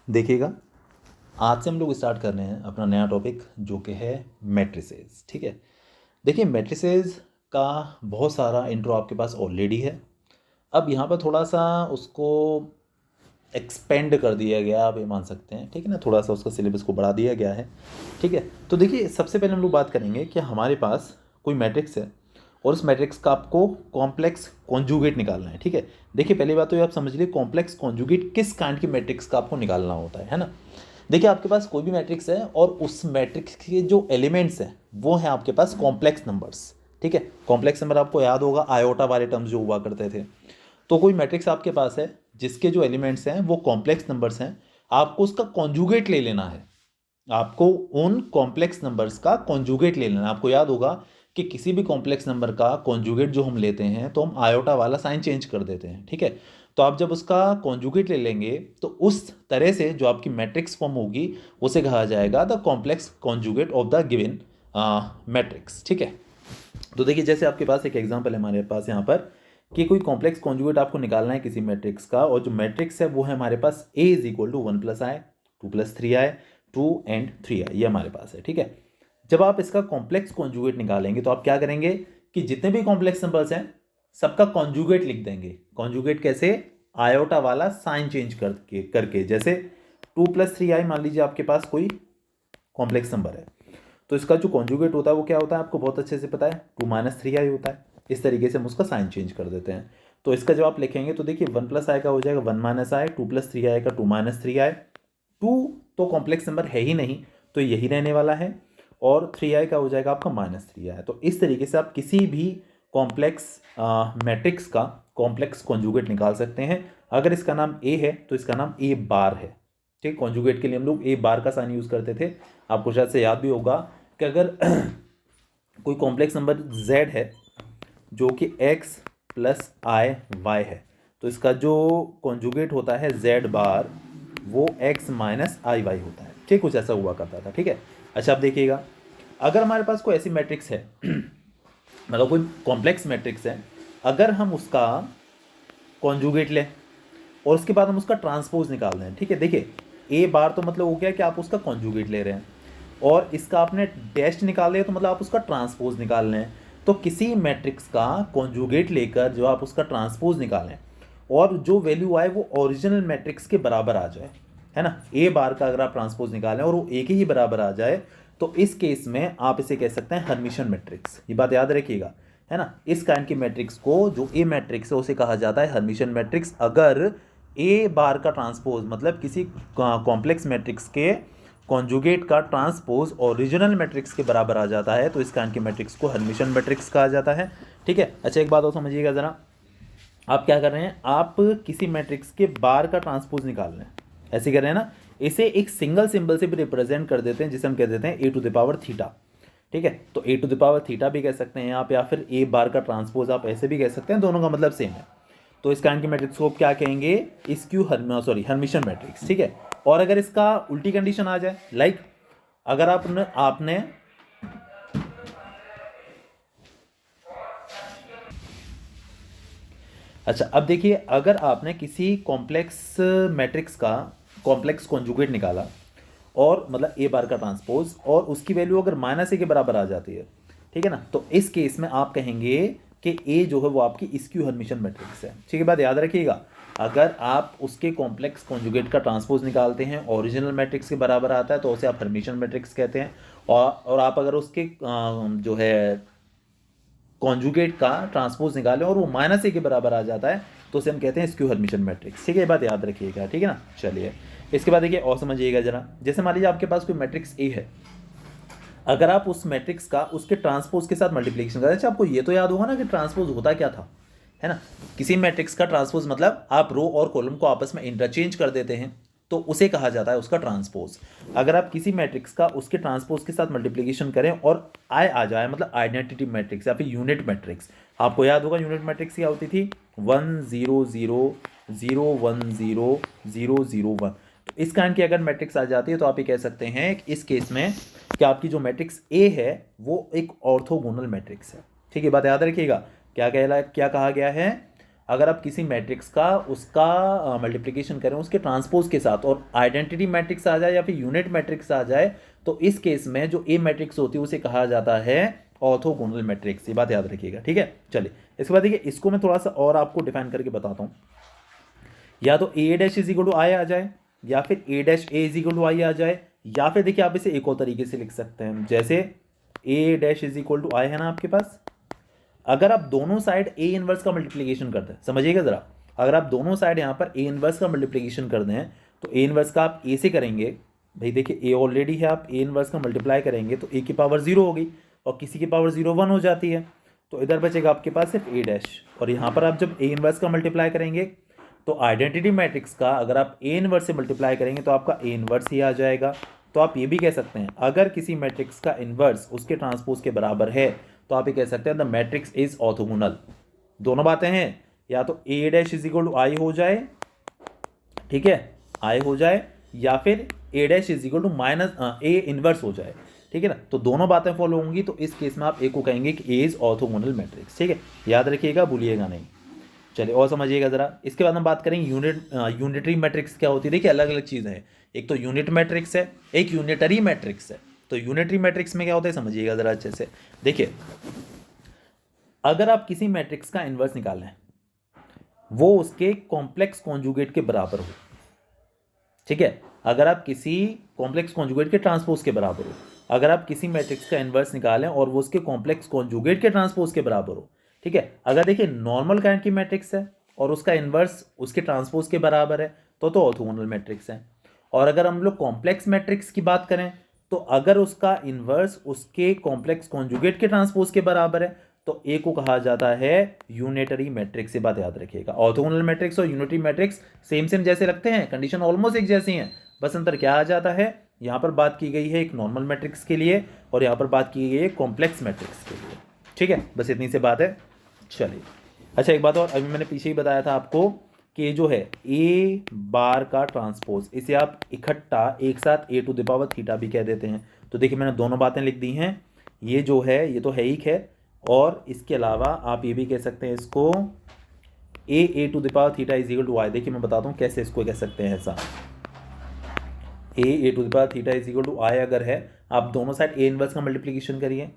देखिएगा, आज से हम लोग स्टार्ट कर रहे हैं अपना नया टॉपिक जो कि है मैट्रिसेस। ठीक है, देखिए मैट्रिसेस का बहुत सारा इंट्रो आपके पास ऑलरेडी है। अब यहाँ पर थोड़ा सा उसको एक्सपेंड कर दिया गया, आप ये मान सकते हैं। ठीक है ना, थोड़ा सा उसका सिलेबस को बढ़ा दिया गया है। ठीक है, तो देखिए सबसे पहले हम लोग बात करेंगे कि हमारे पास कोई मैट्रिक्स है और उस मैट्रिक्स का आपको कॉम्प्लेक्स कॉन्जुगेट निकालना है। ठीक है, देखिए पहली बात तो ये आप समझ लीजिए कॉम्प्लेक्स कॉन्जुगेट किस काइंड की मैट्रिक्स का आपको निकालना होता है ना। देखिए आपके पास कोई भी मैट्रिक्स है और उस मैट्रिक्स के जो एलिमेंट्स हैं वो हैं आपके पास कॉम्प्लेक्स नंबर्स। ठीक है, कॉम्प्लेक्स नंबर आपको याद होगा आयोटा वाले टर्म्स जो हुआ करते थे। तो कोई मैट्रिक्स आपके पास है जिसके जो एलिमेंट्स हैं वो कॉम्प्लेक्स नंबर्स हैं, आपको उसका कॉन्जुगेट ले लेना है। आपको उन कॉम्प्लेक्स नंबर्स का कॉन्जुगेट ले लेना है। आपको याद होगा कि किसी भी कॉम्प्लेक्स नंबर का कॉन्जुगेट जो हम लेते हैं तो हम आयोटा वाला साइन चेंज कर देते हैं। ठीक है, तो आप जब उसका कॉन्जुगेट ले लेंगे तो उस तरह से जो आपकी मैट्रिक्स फॉर्म होगी उसे कहा जाएगा the complex conjugate of the given matrix. ठीक है, तो देखिए जैसे आपके पास एक एग्जांपल है हमारे पास यहाँ पर कि कोई कॉम्प्लेक्स कॉन्जुगेट आपको निकालना है किसी मैट्रिक्स का, और जो मैट्रिक्स है वो है हमारे पास A is equal to 1+i 2+3i 2 and 3i, ये हमारे पास है। ठीक है, जब आप इसका कॉम्प्लेक्स कॉन्जुगेट निकालेंगे तो आप क्या करेंगे कि जितने भी कॉम्प्लेक्स नंबर्स हैं सबका कॉन्जुगेट लिख देंगे। कॉन्जुगेट कैसे? आयोटा वाला साइन चेंज करके जैसे 2+3i मान लीजिए आपके पास कोई कॉम्प्लेक्स नंबर है, तो इसका जो कॉन्जुगेट होता है वो क्या होता है आपको बहुत अच्छे से पता है, 2-3i होता है। इस तरीके से हम उसका साइन चेंज कर देते हैं। तो इसका जब आप लिखेंगे तो देखिए 1+i का हो जाएगा 1-i, 2+3i का 2-3i। 2 तो कॉम्प्लेक्स नंबर है ही नहीं तो यही रहने वाला है, और 3i का हो जाएगा आपका -3i। तो इस तरीके से आप किसी भी कॉम्प्लेक्स मैट्रिक्स का कॉम्प्लेक्स कॉन्जुगेट निकाल सकते हैं। अगर इसका नाम ए है तो इसका नाम ए बार है। ठीक, कॉन्जुगेट के लिए हम लोग ए बार का साइन यूज़ करते थे। आपको शायद से याद भी होगा कि अगर कोई कॉम्प्लेक्स नंबर z है जो कि x+i y है तो इसका जो कॉन्जुगेट होता है z बार वो x-i y होता है। ठीक, कुछ ऐसा हुआ करता था। ठीक है, अच्छा अब देखिएगा, अगर हमारे पास कोई ऐसी मैट्रिक्स है मतलब कोई कॉम्प्लेक्स मैट्रिक्स है, अगर हम उसका कॉन्जुगेट लें और उसके बाद हम उसका ट्रांसपोज निकाल दें। ठीक है, देखिए ए बार तो मतलब हो गया कि आप उसका कॉन्जुगेट ले रहे हैं, और इसका आपने डैश निकाल लिया तो मतलब आप उसका ट्रांसपोज निकाल लें। तो किसी मैट्रिक्स का कॉन्जुगेट लेकर जो आप उसका ट्रांसपोज निकालें और जो वैल्यू आए वो ओरिजिनल मैट्रिक्स के बराबर आ जाए, है ना, ए बार का अगर आप ट्रांसपोज निकालें और वो एक ही बराबर आ जाए तो इस केस में आप इसे कह सकते हैं हर्मिशन मैट्रिक्स। ये बात याद रखिएगा, है ना। इस काइंड की मैट्रिक्स को जो ए मैट्रिक्स है उसे कहा जाता है हर्मिशन मैट्रिक्स। अगर ए बार का ट्रांसपोज मतलब किसी कॉम्प्लेक्स मैट्रिक्स के कॉन्जुगेट का ट्रांसपोज ओरिजिनल मैट्रिक्स के बराबर आ जाता है तो इस काइंड की मैट्रिक्स को हर्मिशन मैट्रिक्स कहा जाता है। ठीक है, अच्छा एक बात और समझिएगा ज़रा, आप क्या कर रहे हैं, आप किसी मैट्रिक्स के बार का ट्रांसपोज निकाल रहे हैं, ऐसे कर रहे हैं ना। इसे एक सिंगल सिंबल से भी रिप्रेजेंट कर देते हैं जिसे हम कह देते हैं a⁻θ। ठीक है, तो a⁻θ भी कह सकते हैं आप, या फिर ए बार का ट्रांसपोज आप ऐसे भी कह सकते हैं, दोनों का मतलब सेम है। तो इस काइंड की मैट्रिक्स को क्या कहेंगे, हर्मिशन मैट्रिक्स। ठीक है, और अगर इसका उल्टी कंडीशन आ जाए, लाइक अगर आपने अच्छा अब देखिए, अगर आपने किसी कॉम्प्लेक्स मैट्रिक्स का कॉम्प्लेक्स कॉन्जुगेट निकाला और मतलब ए बार का ट्रांसपोज और उसकी वैल्यू अगर -a के बराबर आ जाती है, ठीक है ना, तो इस केस में आप कहेंगे कि ए जो है वो आपकी स्क्यू हर्मिशन मैट्रिक्स है। ठीक है, बात याद रखिएगा, अगर आप उसके कॉम्प्लेक्स कॉन्जुगेट का ट्रांसपोज निकालते हैं ओरिजिनल मैट्रिक्स के बराबर आता है तो उसे आप हर्मिशन मैट्रिक्स कहते हैं, और आप अगर उसके जो है कॉन्जुगेट का ट्रांसपोज निकालें और वो -a के बराबर आ जाता है तो उसे हम कहते हैं स्क्यू हर्मिशन मैट्रिक्स। ठीक है, ये बात याद रखिएगा। ठीक है ना, चलिए इसके बाद देखिए और समझिएगा जरा, जैसे मान लीजिए आपके पास कोई मैट्रिक्स ए है, अगर आप उस मैट्रिक्स का उसके ट्रांसपोज के साथ मल्टीप्लिकेशन करें। अच्छा आपको ये तो याद होगा ना कि ट्रांसपोज होता क्या था, है ना। किसी मैट्रिक्स का ट्रांसपोज मतलब आप रो और कॉलम को आपस में इंटरचेंज कर देते हैं तो उसे कहा जाता है उसका ट्रांसपोज। अगर आप किसी मैट्रिक्स का उसके ट्रांसपोज के साथ मल्टीप्लिकेशन करें और आई आ जाए मतलब आइडेंटिटी मैट्रिक्स या फिर यूनिट मैट्रिक्स। आपको याद होगा यूनिट मैट्रिक्स क्या होती थी, 1 0 0 0 1 0 0 0 1। तो इस काइंड की अगर मैट्रिक्स आ जाती है तो आप ये कह सकते हैं कि इस केस में कि आपकी जो मैट्रिक्स ए है वो एक ऑर्थोगोनल मैट्रिक्स है। ठीक है, बात याद रखिएगा, क्या कहा गया है, अगर आप किसी मैट्रिक्स का उसका मल्टीप्लिकेशन करें उसके ट्रांसपोज के साथ और आइडेंटिटी मैट्रिक्स आ जाए या फिर यूनिट मैट्रिक्स आ जाए, तो इस केस में जो ए मैट्रिक्स होती है उसे कहा जाता है ऑर्थोगोनल मैट्रिक्स। ये बात याद रखिएगा, ठीक है। चलिए इसके बाद देखिए, इसको मैं थोड़ा सा और आपको डिफाइन करके बताता हूँ। या तो A dash is equal to I आ जाए, या फिर A dash A is equal to I आ जाए, या फिर देखिए आप इसे एक और तरीके से लिख सकते हैं, जैसे ए डैश इज इक्वल टू आई है ना आपके पास, अगर आप दोनों साइड ए इनवर्स का मल्टीप्लिकेशन कर दें, समझिएगा जरा, अगर आप दोनों साइड यहाँ पर ए इनवर्स का मल्टीप्लिकेशन कर दें, तो ए इनवर्स का आप ए से करेंगे, भाई देखिए ए ऑलरेडी है, आप ए इनवर्स का मल्टीप्लाई करेंगे तो ए की पावर 0 होगी और किसी की पावर 0 1 हो जाती है, तो इधर बचेगा आपके पास सिर्फ ए डैश। और यहाँ पर आप जब ए इनवर्स का मल्टीप्लाई करेंगे तो आइडेंटिटी मैट्रिक्स का अगर आप ए इनवर्स से मल्टीप्लाई करेंगे तो आपका ए इनवर्स ही आ जाएगा। तो आप ये भी कह सकते हैं अगर किसी मैट्रिक्स का इनवर्स उसके ट्रांसपोज के बराबर है तो आप ये कह सकते हैं द मैट्रिक्स इज ऑर्थोगोनल। दोनों बातें हैं, या तो A dash is equal to I हो जाए, ठीक है, आई हो जाए, या फिर A dash is equal to minus A inverse हो जाए, ठीक है ना। तो दोनों बातें फॉलो होंगी, तो इस केस में आप ए को कहेंगे कि ए इज ऑर्थोगोनल मैट्रिक्स, ठीक है, याद रखिएगा, भूलिएगा नहीं। चलिए और समझिएगा जरा। इसके बाद हम बात करेंगे यूनिटरी मैट्रिक्स क्या होती है। देखिए अलग अलग चीज़ें हैं, एक तो यूनिट मैट्रिक्स है, एक यूनिटरी मैट्रिक्स है। तो यूनिटरी मैट्रिक्स में क्या होता है समझिएगा जरा अच्छे से। देखिए अगर आप किसी मैट्रिक्स का इन्वर्स निकालें वो उसके कॉम्प्लेक्स कॉन्जुगेट के बराबर हो, ठीक है, अगर आप किसी कॉम्प्लेक्स कॉन्जुगेट के ट्रांसपोज के बराबर हो, अगर आप किसी मैट्रिक्स का इन्वर्स निकालें और वो उसके कॉम्प्लेक्स कॉन्जुगेट के ट्रांसपोज के बराबर हो, ठीक है, अगर देखिए नॉर्मल काइंड की मैट्रिक्स है और उसका इन्वर्स उसके ट्रांसपोज के बराबर है तो ऑर्थोगोनल मैट्रिक्स है। और अगर हम लोग कॉम्प्लेक्स मैट्रिक्स की बात करें तो अगर उसका इन्वर्स उसके कॉम्प्लेक्स कॉन्जुगेट के ट्रांसपोज के बराबर है तो ए को कहा जाता है यूनिटरी मैट्रिक्स। से बात याद रखिएगा, ऑर्थोगोनल मैट्रिक्स और यूनिटरी मैट्रिक्स सेम सेम जैसे लगते हैं, कंडीशन ऑलमोस्ट एक जैसी हैं, बस अंतर क्या आ जाता है, यहाँ पर बात की गई है एक नॉर्मल मैट्रिक्स के लिए और यहाँ पर बात की गई है कॉम्प्लेक्स मैट्रिक्स के लिए, ठीक है, बस इतनी सी बात है। चलिए अच्छा एक बात और, अभी मैंने पीछे ही बताया था आपको कि जो है ए बार का ट्रांसपोज, इसे आप इकट्ठा एक साथ ए टू द पावर थीटा भी कह देते हैं। तो देखिए मैंने दोनों बातें लिख दी हैं, ये जो है ये तो है ही है, और इसके अलावा आप ये भी कह सकते हैं इसको A to the power theta is equal to I. देखिए मैं बताता हूँ कैसे इसको कह सकते हैं, ऐसा A to the power theta is equal to I अगर है, आप दोनों साइड ए इनवर्स का मल्टीप्लिकेशन करिए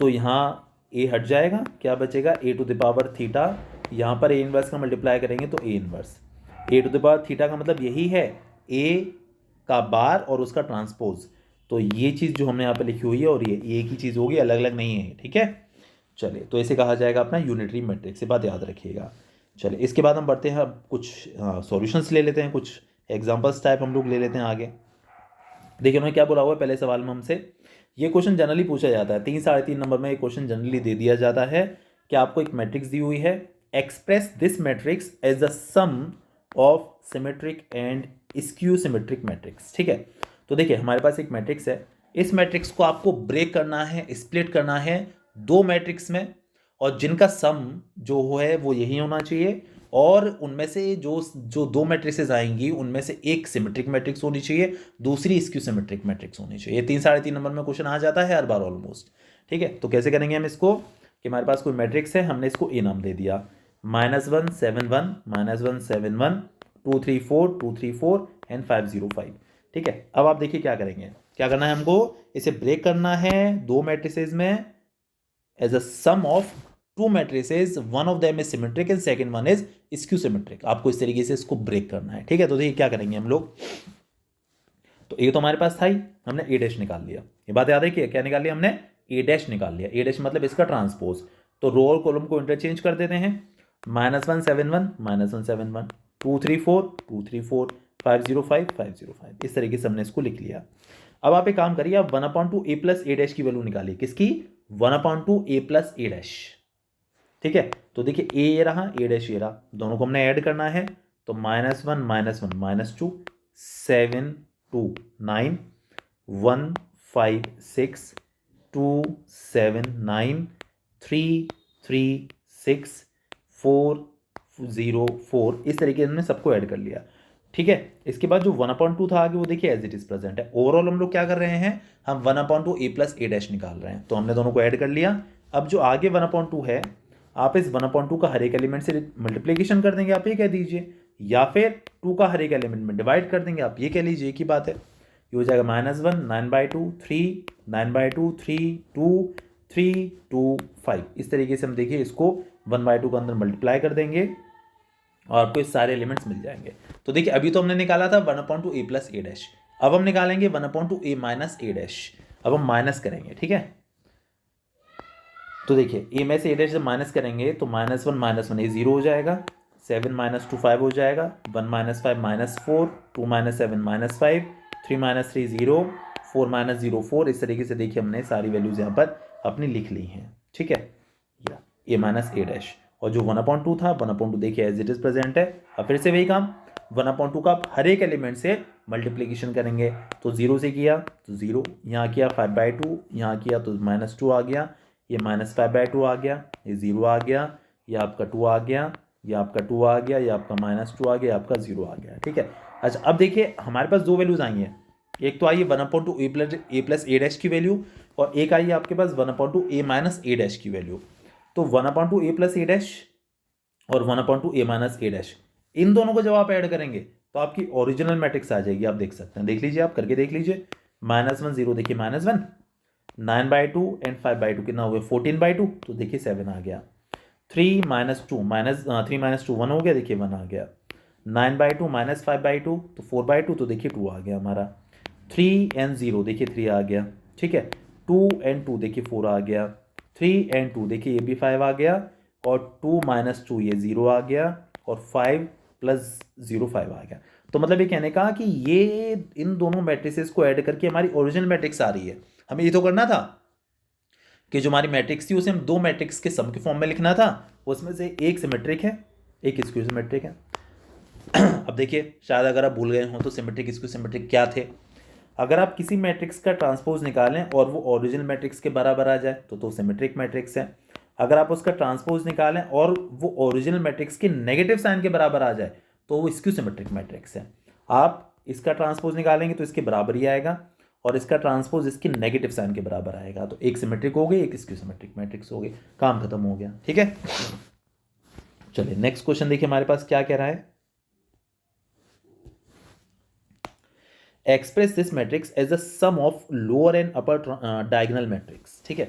तो यहाँ ए हट जाएगा, क्या बचेगा A to the power theta, यहाँ पर ए इनवर्स का मल्टीप्लाई करेंगे तो A inverse, A to the power theta का मतलब यही है ए का बार और उसका ट्रांसपोज। तो ये चीज़ जो हमने यहाँ पर लिखी हुई है और ये एक ही चीज़ होगी, अलग अलग नहीं है, ठीक है। चलिए तो इसे कहा जाएगा अपना यूनिटरी मैट्रिक्स, से बात याद रखिएगा। चलिए इसके बाद हम बढ़ते हैं, कुछ सॉल्यूशंस ले लेते हैं, कुछ एग्जांपल्स टाइप हम लोग ले लेते हैं आगे। देखिए उन्होंने क्या बोला हुआ है पहले सवाल में हमसे, ये क्वेश्चन जनरली पूछा जाता है 3 साढ़े 3 नंबर में, ये क्वेश्चन जनरली दे दिया जाता है कि आपको एक मैट्रिक्स दी हुई है, express this matrix as the sum of symmetric and skew symmetric matrix, ठीक है। तो देखिए हमारे पास एक मैट्रिक्स है, इस मैट्रिक्स को आपको ब्रेक करना है, स्प्लिट करना है दो मैट्रिक्स में, और जिनका सम जो है वो यही होना चाहिए, और उनमें से जो दो मैट्रिक्सेस आएंगी उनमें से एक सिमेट्रिक मैट्रिक्स होनी चाहिए, दूसरी स्क्यू सिमेट्रिक मैट्रिक्स होनी चाहिए। 3 साढ़े 3 नंबर में क्वेश्चन आ जाता है हर बार ऑलमोस्ट, ठीक है। तो कैसे करेंगे हम इसको कि हमारे पास कोई मैट्रिक्स है, हमने इसको ए नाम दे दिया, -1 7 1 -1 7 1 2 3 4 2 3 4 एंड 5 0 5, ठीक है। अब आप देखिए क्या करेंगे, क्या करना है हमको, इसे ब्रेक करना है दो मैट्रिसेस में as a sum of two matrices, one of them is symmetric and second one is skew symmetric. आपको इस तरीके से इसको ब्रेक करना है, ठीक है। तो देखिए क्या करेंगे हम लोग, तो ए तो हमारे पास था ही, हमने ए डैश निकाल लिया, ये बात याद रखिए, क्या निकाल लिया हमने, ए डैश निकाल लिया, ए डैश मतलब इसका ट्रांसपोज। तो रो और कॉलम को इंटरचेंज कर देते हैं, -1 7 1 -1 7 1 2 3 4 2 3 4 5 0 5 5 0 5, इस तरीके से हमने इसको लिख लिया। अब आप एक काम करिए, आप 1/2 a प्लस ए डैश की वैल्यू निकालिए, किसकी, 1/2 a प्लस ए डैश, ठीक है। तो देखिए ए ये रहा, ए डैश ये रहा, दोनों को हमने ऐड करना है, तो -1 -1 -2 7 2 9 1 5 6 2 7 9 3 3 6 4 0 4, इस तरीके से हमने सबको ऐड कर लिया, ठीक है। इसके बाद जो 1/2 था आगे वो देखिए एज इट इज प्रेजेंट है। ओवरऑल हम लोग क्या कर रहे हैं, हम 1/2 a प्लस ए डैश निकाल रहे हैं, तो हमने दोनों को ऐड कर लिया। अब जो आगे 1/2 है आप इस 1/2 का हर एक एलिमेंट से मल्टीप्लीकेशन कर देंगे, आप ये कह दीजिए, या फिर 2 का हर एक एलिमेंट में डिवाइड कर देंगे, आप ये कह लीजिए, की बात है। ये हो जाएगा -1 9/2 3 9/2 3 2 3 2 5। इस तरीके से हम देखिए इसको 1/2 के अंदर मल्टीप्लाई कर देंगे और आपको ये सारे एलिमेंट्स मिल जाएंगे। तो देखिए अभी तो हमने निकाला था 1/2 a प्लस a डैश, अब हम निकालेंगे 1/2 a माइनस a डैश। अब हम माइनस करेंगे, ठीक है। तो देखिए a में से a डैश जब माइनस करेंगे तो -1 ये 0 हो जाएगा, 7 - 2 5 हो जाएगा, 1 - 5 -4, 2 - 7 -5, 3 - 3 0, 4 - 0 4। इस तरीके से देखिए हमने सारी वैल्यूज यहाँ पर अपनी लिख ली हैं, ठीक है, या a माइनस a डैश। और जो 1/2 था 1/2 देखिए एज इट इज प्रेजेंट है। अब फिर से वही काम, 1/2 का आप हर एक एलिमेंट से मल्टीप्लीकेशन करेंगे। तो 0 से किया तो 0, यहाँ किया 5/2, यहाँ किया तो -2 आ गया, ये -5/2 आ गया, ये 0 आ गया, ये आपका 2 आ गया, ये आपका 2 आ गया, ये आपका -2 आ गया, आपका 0 आ गया, ठीक है। अच्छा अब देखिए हमारे पास दो वैल्यूज आई हैं, एक तो आई है 1/2 a प्लस a डैश की वैल्यू, और एक आई है आपके पास 1/2 a माइनस a डैश की वैल्यू। तो 1/2 a प्लस a डैश और 1/2 a माइनस a डैश, इन दोनों को जब आप ऐड करेंगे तो आपकी ओरिजिनल मैट्रिक्स आ जाएगी। आप देख सकते हैं, देख लीजिए, आप करके देख लीजिए। -1 0, देखिए -1, 9/2 एंड 5/2 कितना हो गया 14/2, तो देखिए 7 आ गया। 3 - 2 1 हो गया, देखिए 1 आ गया। 9/2 -5/2 तो 4/2, तो देखिए 2 आ गया हमारा। 3 एंड 0 देखिए 3 आ गया, ठीक है। 2 एंड 2 देखिए 4 आ गया। 3 एंड 2 देखिए ये भी 5 आ गया, और 2 - 2 ये 0 आ गया, और 5 + 0 5 आ गया। तो मतलब ये कहने का कि ये इन दोनों मैट्रिसेस को ऐड करके हमारी ओरिजिनल मैट्रिक्स आ रही है। हमें ये तो करना था कि जो हमारी मैट्रिक्स थी उसे हम दो मैट्रिक्स के सम के फॉर्म में लिखना था, उसमें से एक सिमेट्रिक है, एक स्क्यू सिमेट्रिक है। अब देखिए शायद अगर आप भूल गए हो तो सिमेट्रिक स्क्यू सिमेट्रिक क्या थे। अगर आप किसी मैट्रिक्स का ट्रांसपोज निकालें और वो ओरिजिनल मैट्रिक्स के बराबर आ जाए तो सिमेट्रिक मैट्रिक्स है। अगर आप उसका ट्रांसपोज निकालें और वो ओरिजिनल मैट्रिक्स के नेगेटिव साइन के बराबर आ जाए तो वो स्क्यू सिमेट्रिक मैट्रिक्स है। आप इसका ट्रांसपोज निकालेंगे तो इसके बराबर ही आएगा, और इसका ट्रांसपोज इसके नेगेटिव साइन के बराबर आएगा, तो एक सिमेट्रिक हो गई, एक स्क्यू सिमेट्रिक मैट्रिक्स हो गई, काम खत्म हो गया, ठीक है। चलिए नेक्स्ट क्वेश्चन देखिए हमारे पास क्या कह रहा है। Express this matrix as a sum of lower and upper diagonal matrix, ठीक है।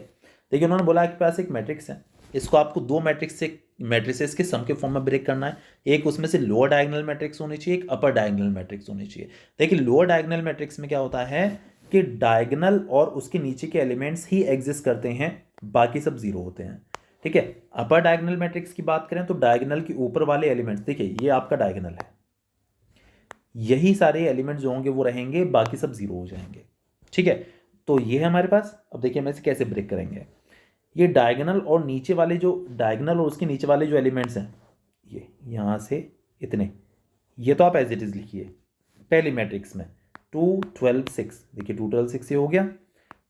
देखिए उन्होंने बोला आपके पास एक मैट्रिक्स है, इसको आपको दो मैट्रिसेस के सम के फॉर्म में ब्रेक करना है। एक उसमें से लोअर डायगोनल मैट्रिक्स होनी चाहिए, एक अपर डायगोनल मैट्रिक्स होनी चाहिए। देखिए लोअर डायगोनल मैट्रिक्स में क्या होता है कि डायगोनल और उसके नीचे के एलिमेंट्स ही एग्जिस्ट करते हैं, बाकी सब जीरो होते हैं, ठीक है। अपर डायगोनल मैट्रिक्स की बात करें तो डायगोनल के ऊपर वाले एलिमेंट्स, देखिए ये आपका डायगोनल है, यही सारे एलिमेंट्स जो होंगे वो रहेंगे, बाकी सब जीरो हो जाएंगे, ठीक है। तो ये है हमारे पास। अब देखिए हम इसे कैसे ब्रेक करेंगे। ये डायगोनल और नीचे वाले जो डायगोनल और उसके नीचे वाले जो एलिमेंट्स हैं, ये यहाँ से इतने, ये तो आप एज इट इज लिखिए। पहली मैट्रिक्स में 2 12 6, देखिए 2 12 6 ये हो गया,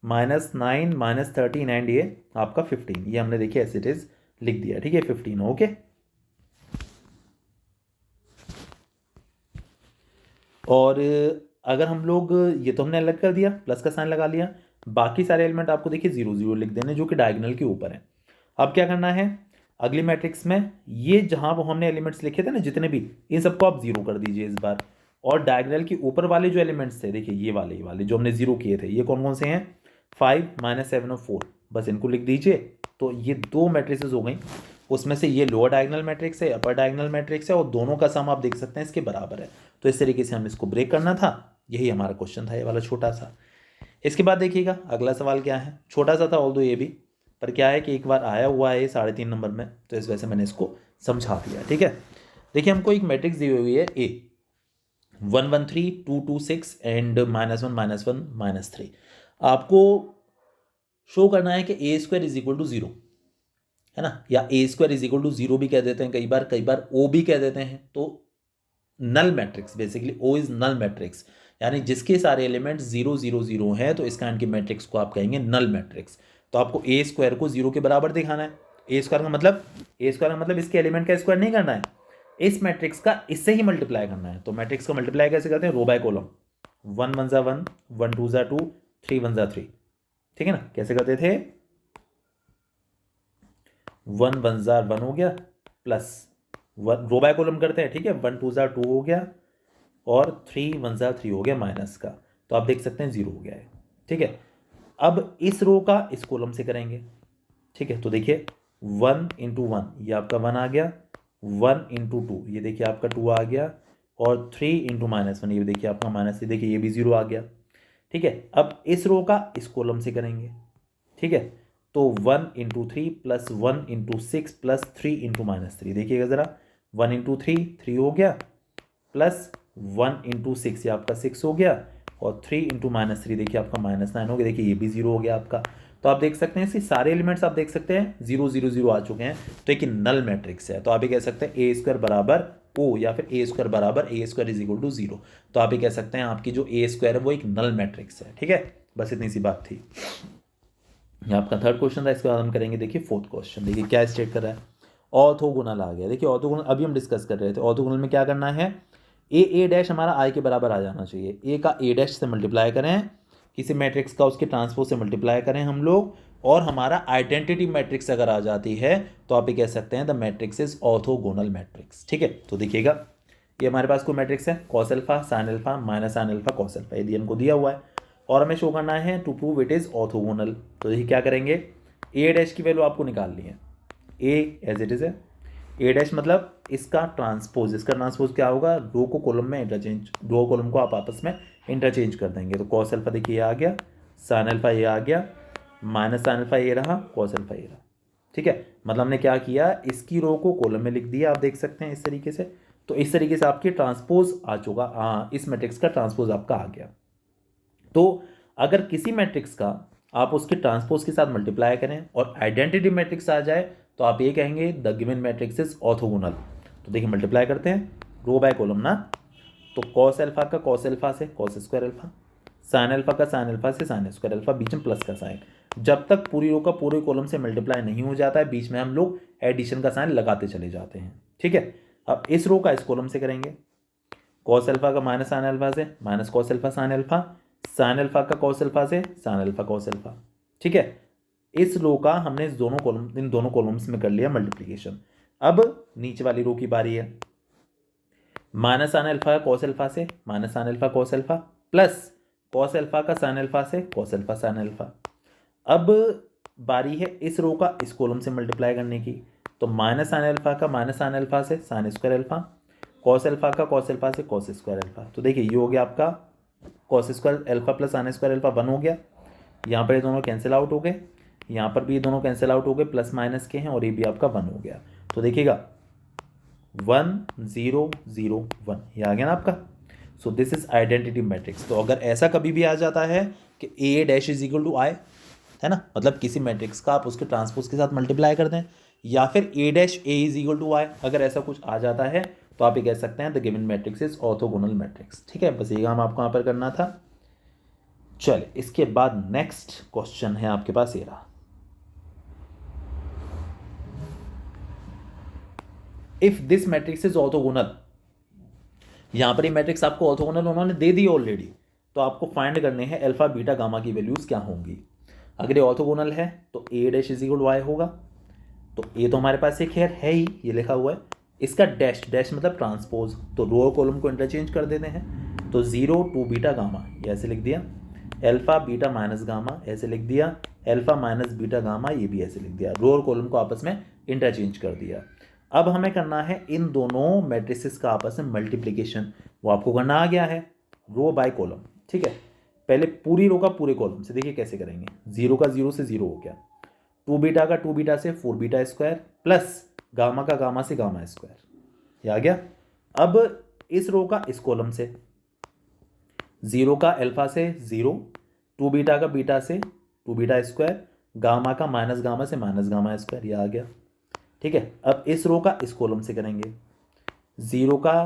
-9 -13 एंड ये आपका 15, ये हमने देखिए एज इट इज लिख दिया, ठीक है, 15, ओके। और अगर हम लोग, ये तो हमने अलग कर दिया, प्लस का साइन लगा लिया, बाकी सारे एलिमेंट आपको देखिए 0 0 लिख देने जो कि डायगोनल के ऊपर है। अब क्या करना है, अगली मैट्रिक्स में ये जहां वो हमने एलिमेंट्स लिखे थे ना जितने भी, इन सबको आप 0 कर दीजिए इस बार। और डायगोनल के ऊपर वाले जो एलिमेंट्स थे, देखिए ये वाले जो हमने 0 किए थे, ये कौन कौन से हैं, 5 -7 और 4, बस इनको लिख दीजिए। तो ये दो मैट्रिसेस हो गई, उसमें से ये लोअर डायगोनल मैट्रिक्स है, अपर डायगोनल मैट्रिक्स है, और दोनों का सम आप देख सकते हैं इसके बराबर है। तो इस तरीके से हम इसको ब्रेक करना था, यही हमारा क्वेश्चन था, ये वाला छोटा सा। इसके बाद देखिएगा अगला सवाल क्या है, छोटा सा था ऑल्दो ये भी, पर क्या है कि एक बार आया हुआ है 3.5 नंबर में, तो इस वजह से मैंने इसको समझा दिया, ठीक है। देखिए हमको एक मैट्रिक्स दी हुई है ए 1 1 3 2 2 6 एंड -1 -1 -3। आपको शो करना है कि a² = 0, है ना, या a² = 0 भी कह देते हैं कई बार o भी कह देते हैं। तो null matrix, basically o is null matrix, यानी जिसके सारे एलिमेंट 0 0 0 हैं, तो इस काइंड की मैट्रिक्स को आप कहेंगे नल मैट्रिक्स। तो आपको a² को 0 के बराबर दिखाना है। a² का मतलब इसके एलिमेंट का स्क्वायर नहीं करना है, इस मैट्रिक्स का इससे ही मल्टीप्लाई करना है। तो मैट्रिक्स का मल्टीप्लाई कैसे करते हैं, रो बाय कॉलम, 1 1 1 1 2 2 3 1 3, ठीक है ना, कैसे करते थे, 1 1 जार 1 हो गया, प्लस 1 रो बाय कॉलम करते हैं, ठीक है, 1 2 जार 2 हो गया, और 3 1 जार 3 हो गया माइनस का, तो आप देख सकते हैं 0 हो गया है, ठीक है। अब इस रो का इस कॉलम से करेंगे, ठीक है, तो देखिए 1 इंटू 1 ये आपका 1 आ गया, 1 इंटू 2 ये देखिए आपका 2 आ गया, और 3 इंटू -1 ये देखिए आपका माइनस, ये देखिए ये भी 0 आ गया, ठीक है। अब इस रो का इस कॉलम से करेंगे, ठीक है, तो 1 into 3 plus 1 into 6 plus 3 into -3, देखिएगा ज़रा, 1 इंटू 3 हो गया, प्लस 1 इंटू 6 ये आपका 6 हो गया, और 3 इंटू -3 देखिए आपका -9 हो गया, देखिए ये भी 0 हो गया आपका। तो आप देख सकते हैं इसके सारे एलिमेंट्स आप देख सकते हैं 0 0 0 आ चुके हैं, तो एक नल मैट्रिक्स है। तो आप ये कह सकते हैं ए स्क्वायर बराबर ओ, या फिर ए स्क्वायर बराबर ए स्क्वायर इज इक्वल टू 0। तो आप ये कह सकते हैं आपकी जो ए स्क्वायर है वो एक नल मैट्रिक्स है, ठीक है। बस इतनी सी बात थी। ये आपका थर्ड क्वेश्चन था। इसके बाद हम करेंगे देखिए फोर्थ क्वेश्चन। देखिए क्या स्टेट कर रहा है, ऑर्थोगोनल आ गया। देखिए ऑर्थोगोनल अभी हम डिस्कस कर रहे थे। ऑर्थोगोनल में क्या करना है, ए डैश हमारा आई के बराबर आ जाना चाहिए। ए का ए डैश से मल्टीप्लाई करें, किसी मैट्रिक्स का उसके ट्रांसपोज से मल्टीप्लाई करें हम लोग, और हमारा आइडेंटिटी मैट्रिक्स अगर आ जाती है तो आप ये कह सकते हैं the matrix is orthogonal matrix, ठीक है। तो देखिएगा ये हमारे पास कोई मैट्रिक्स है, cos alpha sine alpha minus sine alpha cos alpha, यदि हमको दिया हुआ है और हमें शो करना है to prove it is orthogonal. तो देखिए क्या करेंगे, ए डैश की वैल्यू आपको निकालनी है, ए एज इट इज है, ए डैश मतलब इसका ट्रांसपोज क्या होगा, रो को कॉलम में इंटरचेंज, रो कॉलम को आप आपस में इंटरचेंज कर देंगे। तो कॉस अल्फा देखिए ये आ गया, साइन अल्फा ये आ गया, माइनस साइन अल्फा ये रहा, कॉस अल्फा ये रहा, ठीक है। मतलब हमने क्या किया, इसकी रो को कॉलम में लिख दिया, आप देख सकते हैं इस तरीके से। तो इस तरीके से आपकी ट्रांसपोज आ चुका, हाँ इस मैट्रिक्स का ट्रांसपोज आपका आ गया। तो अगर किसी मैट्रिक्स का आप उसके ट्रांसपोज के साथ मल्टीप्लाई करें और आइडेंटिटी मैट्रिक्स आ जाए तो आप ये कहेंगे the given matrix is orthogonal. तो देखिए मल्टीप्लाई करते हैं रो बाय कॉलम ना, तो कॉस अल्फा का कॉस अल्फा से cos square alpha, sine alpha का साइन अल्फा से साइन स्क्वायर अल्फा, बीच में प्लस का साइन। जब तक पूरी रो का पूरे कॉलम से मल्टीप्लाई नहीं हो जाता है, बीच में हम लोग एडिशन का साइन लगाते चले जाते हैं, ठीक है। अब इस रो का इस कॉलम से करेंगे, कॉस अल्फा का माइनस साइन अल्फा से minus cos alpha sine alpha, sine alpha का कॉस अल्फा से साइन अल्फा कॉस अल्फा, ठीक है। इस रो का हमने इन दोनों कॉलम्स में कर लिया मल्टीप्लिकेशन। अब नीचे वाली रो की बारी है, minus sine alpha cos alpha से minus sine alpha cos alpha, plus cos alpha का साइन अल्फा से कॉस अल्फा साइन अल्फा। अब बारी है इस रो का इस कॉलम से मल्टीप्लाई करने की, तो माइनस साइन अल्फा का माइनस साइन अल्फा से sine square alpha, cos alpha का कॉस अल्फा से कॉस स्क्वायर अल्फा। तो देखिए ये हो गया आपका cos square alpha plus sine square alpha 1 हो गया, यहाँ पर ये दोनों कैंसिल आउट हो गए, यहाँ पर भी ये दोनों कैंसिल आउट हो गए, प्लस माइनस के हैं, और ये भी आपका 1 हो गया। तो देखिएगा 1 0 0 1 ये आ गया ना आपका। So this is identity matrix. तो अगर ऐसा कभी भी आ जाता है कि ए डैश इज इक्वल टू आई, है ना, मतलब किसी मैट्रिक्स का आप उसके ट्रांसपोज के साथ मल्टीप्लाई कर दें, या फिर A dash A is equal to I, अगर ऐसा कुछ आ जाता है तो आप ये कह सकते हैं the given matrix is orthogonal matrix, ठीक है। बस ये काम आपको यहाँ पर करना था। चलिए इसके बाद नेक्स्ट क्वेश्चन है आपके पास, ये रहा, if this matrix is orthogonal. यहां पर ये मैट्रिक्स आपको ऑर्थोगोनल उन्होंने दे दी ऑलरेडी, तो आपको फाइंड करने हैं अल्फा बीटा गामा की वैल्यूज क्या होंगी। अगर ये ऑर्थोगोनल है तो A dash is equal to Y होगा, तो ए तो हमारे पास एक खैर है ही, ये लिखा हुआ है। इसका डैश डैश मतलब ट्रांसपोज, तो रो और कॉलम को इंटरचेंज कर देते हैं, तो 0 2 बीटा गामा ये ऐसे लिख दिया, अल्फा बीटा माइनस गामा ऐसे लिख दिया, अल्फा माइनस बीटा गामा ये भी ऐसे लिख दिया, रो और कॉलम को आपस में इंटरचेंज कर दिया। अब हमें करना है इन दोनों मैट्रिसेस का आपस में मल्टीप्लिकेशन, वो आपको करना आ गया है रो बाय कॉलम, ठीक है। पहले पूरी रो का पूरे कॉलम से, देखिए कैसे करेंगे, 0 का 0 से 0 हो गया, 2 बीटा का 2 बीटा से 4 बीटा स्क्वायर, प्लस गामा का गामा से गामा स्क्वायर, ये आ गया। अब इस रो का इस कॉलम से 0 का अल्फा से 0, 2 बीटा का बीटा से 2 बीटा स्क्वायर, गामा का माइनस गामा से माइनस गामा स्क्वायर, ये आ गया, ठीक है। अब इस रो का इस कॉलम से करेंगे, 0 का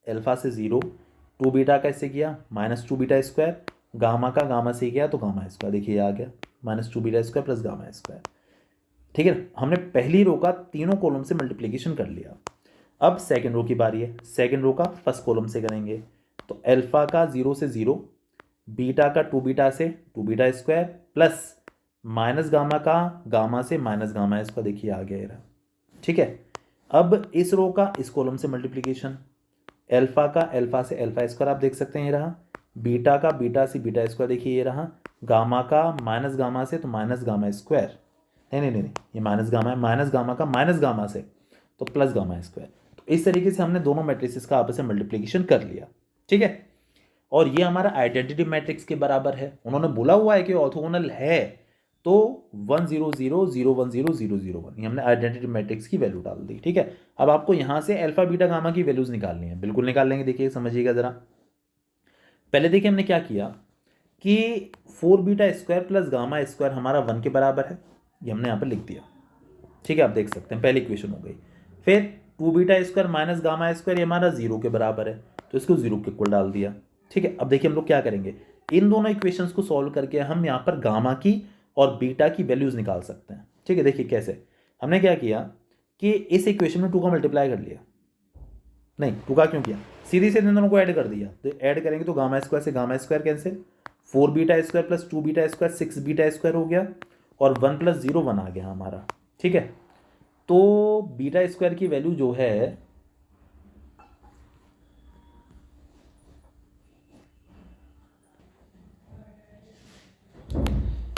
अल्फा से 0, 2 बीटा का इससे किया माइनस 2 बीटा स्क्वायर, गामा का गामा से किया तो गामा स्क्वायर, देखिए ये आ गया minus 2 beta square plus gamma square, ठीक है। हमने पहली रो का तीनों कॉलम से मल्टीप्लिकेशन कर लिया। अब सेकंड रो की बारी है, सेकंड रो का फर्स्ट कॉलम से करेंगे, तो अल्फा का 0 से 0, बीटा का 2 बीटा से 2 beta square, plus minus gamma का गामा से माइनस गामा स्क्वायर, देखिए आ गया, ठीक है। अब इस रो का इस कॉलम से मल्टीप्लीकेशन, एल्फा का एल्फा से एल्फा स्क्वायर आप देख सकते हैं ये रहा, बीटा का बीटा से बीटा स्क्वायर देखिए ये रहा, गामा का माइनस गामा से तो माइनस गामा स्क्वायर, नहीं नहीं नहीं नहीं, ये माइनस गामा है, माइनस गामा का माइनस गामा से तो प्लस गामा स्क्वायर। तो इस तरीके से हमने दोनों मैट्रिसेस का आपस में मल्टीप्लीकेशन कर लिया, ठीक है। और ये हमारा आइडेंटिटी मैट्रिक्स के बराबर है, उन्होंने बोला हुआ है कि ऑर्थोगोनल है, तो 1 0 0 0 1 0 0 0 1 ये हमने आइडेंटिटी मैट्रिक्स की वैल्यू डाल दी, ठीक है। अब आपको यहाँ से अल्फा बीटा गामा की वैल्यूज निकालनी है, बिल्कुल निकाल लेंगे। देखिए समझिएगा ज़रा, पहले देखिए हमने क्या किया कि 4 beta square plus gamma square हमारा 1 के बराबर है, ये हमने यहाँ पर लिख दिया, ठीक है। आप देख सकते हैं पहली इक्वेशन हो गई। फिर 2 beta square minus gamma square ये हमारा 0 के बराबर है, तो इसको 0 के इक्वल डाल दिया, ठीक है। अब देखिए हम लोग क्या करेंगे, इन दोनों इक्वेशंस को सॉल्व करके हम यहाँ पर गामा की और बीटा की वैल्यूज निकाल सकते हैं, ठीक है। देखिए कैसे, हमने क्या किया कि इस इक्वेशन में 2 का मल्टीप्लाई कर लिया, नहीं 2 का क्यों किया, सीधी से इन दोनों को ऐड कर दिया, तो ऐड करेंगे तो गामा स्क्वायर से gamma square cancel, 4 beta square plus 2 beta square 6 beta square हो गया, और 1 प्लस 0 1 आ गया हमारा, ठीक है। तो बीटा स्क्वायर की वैल्यू जो है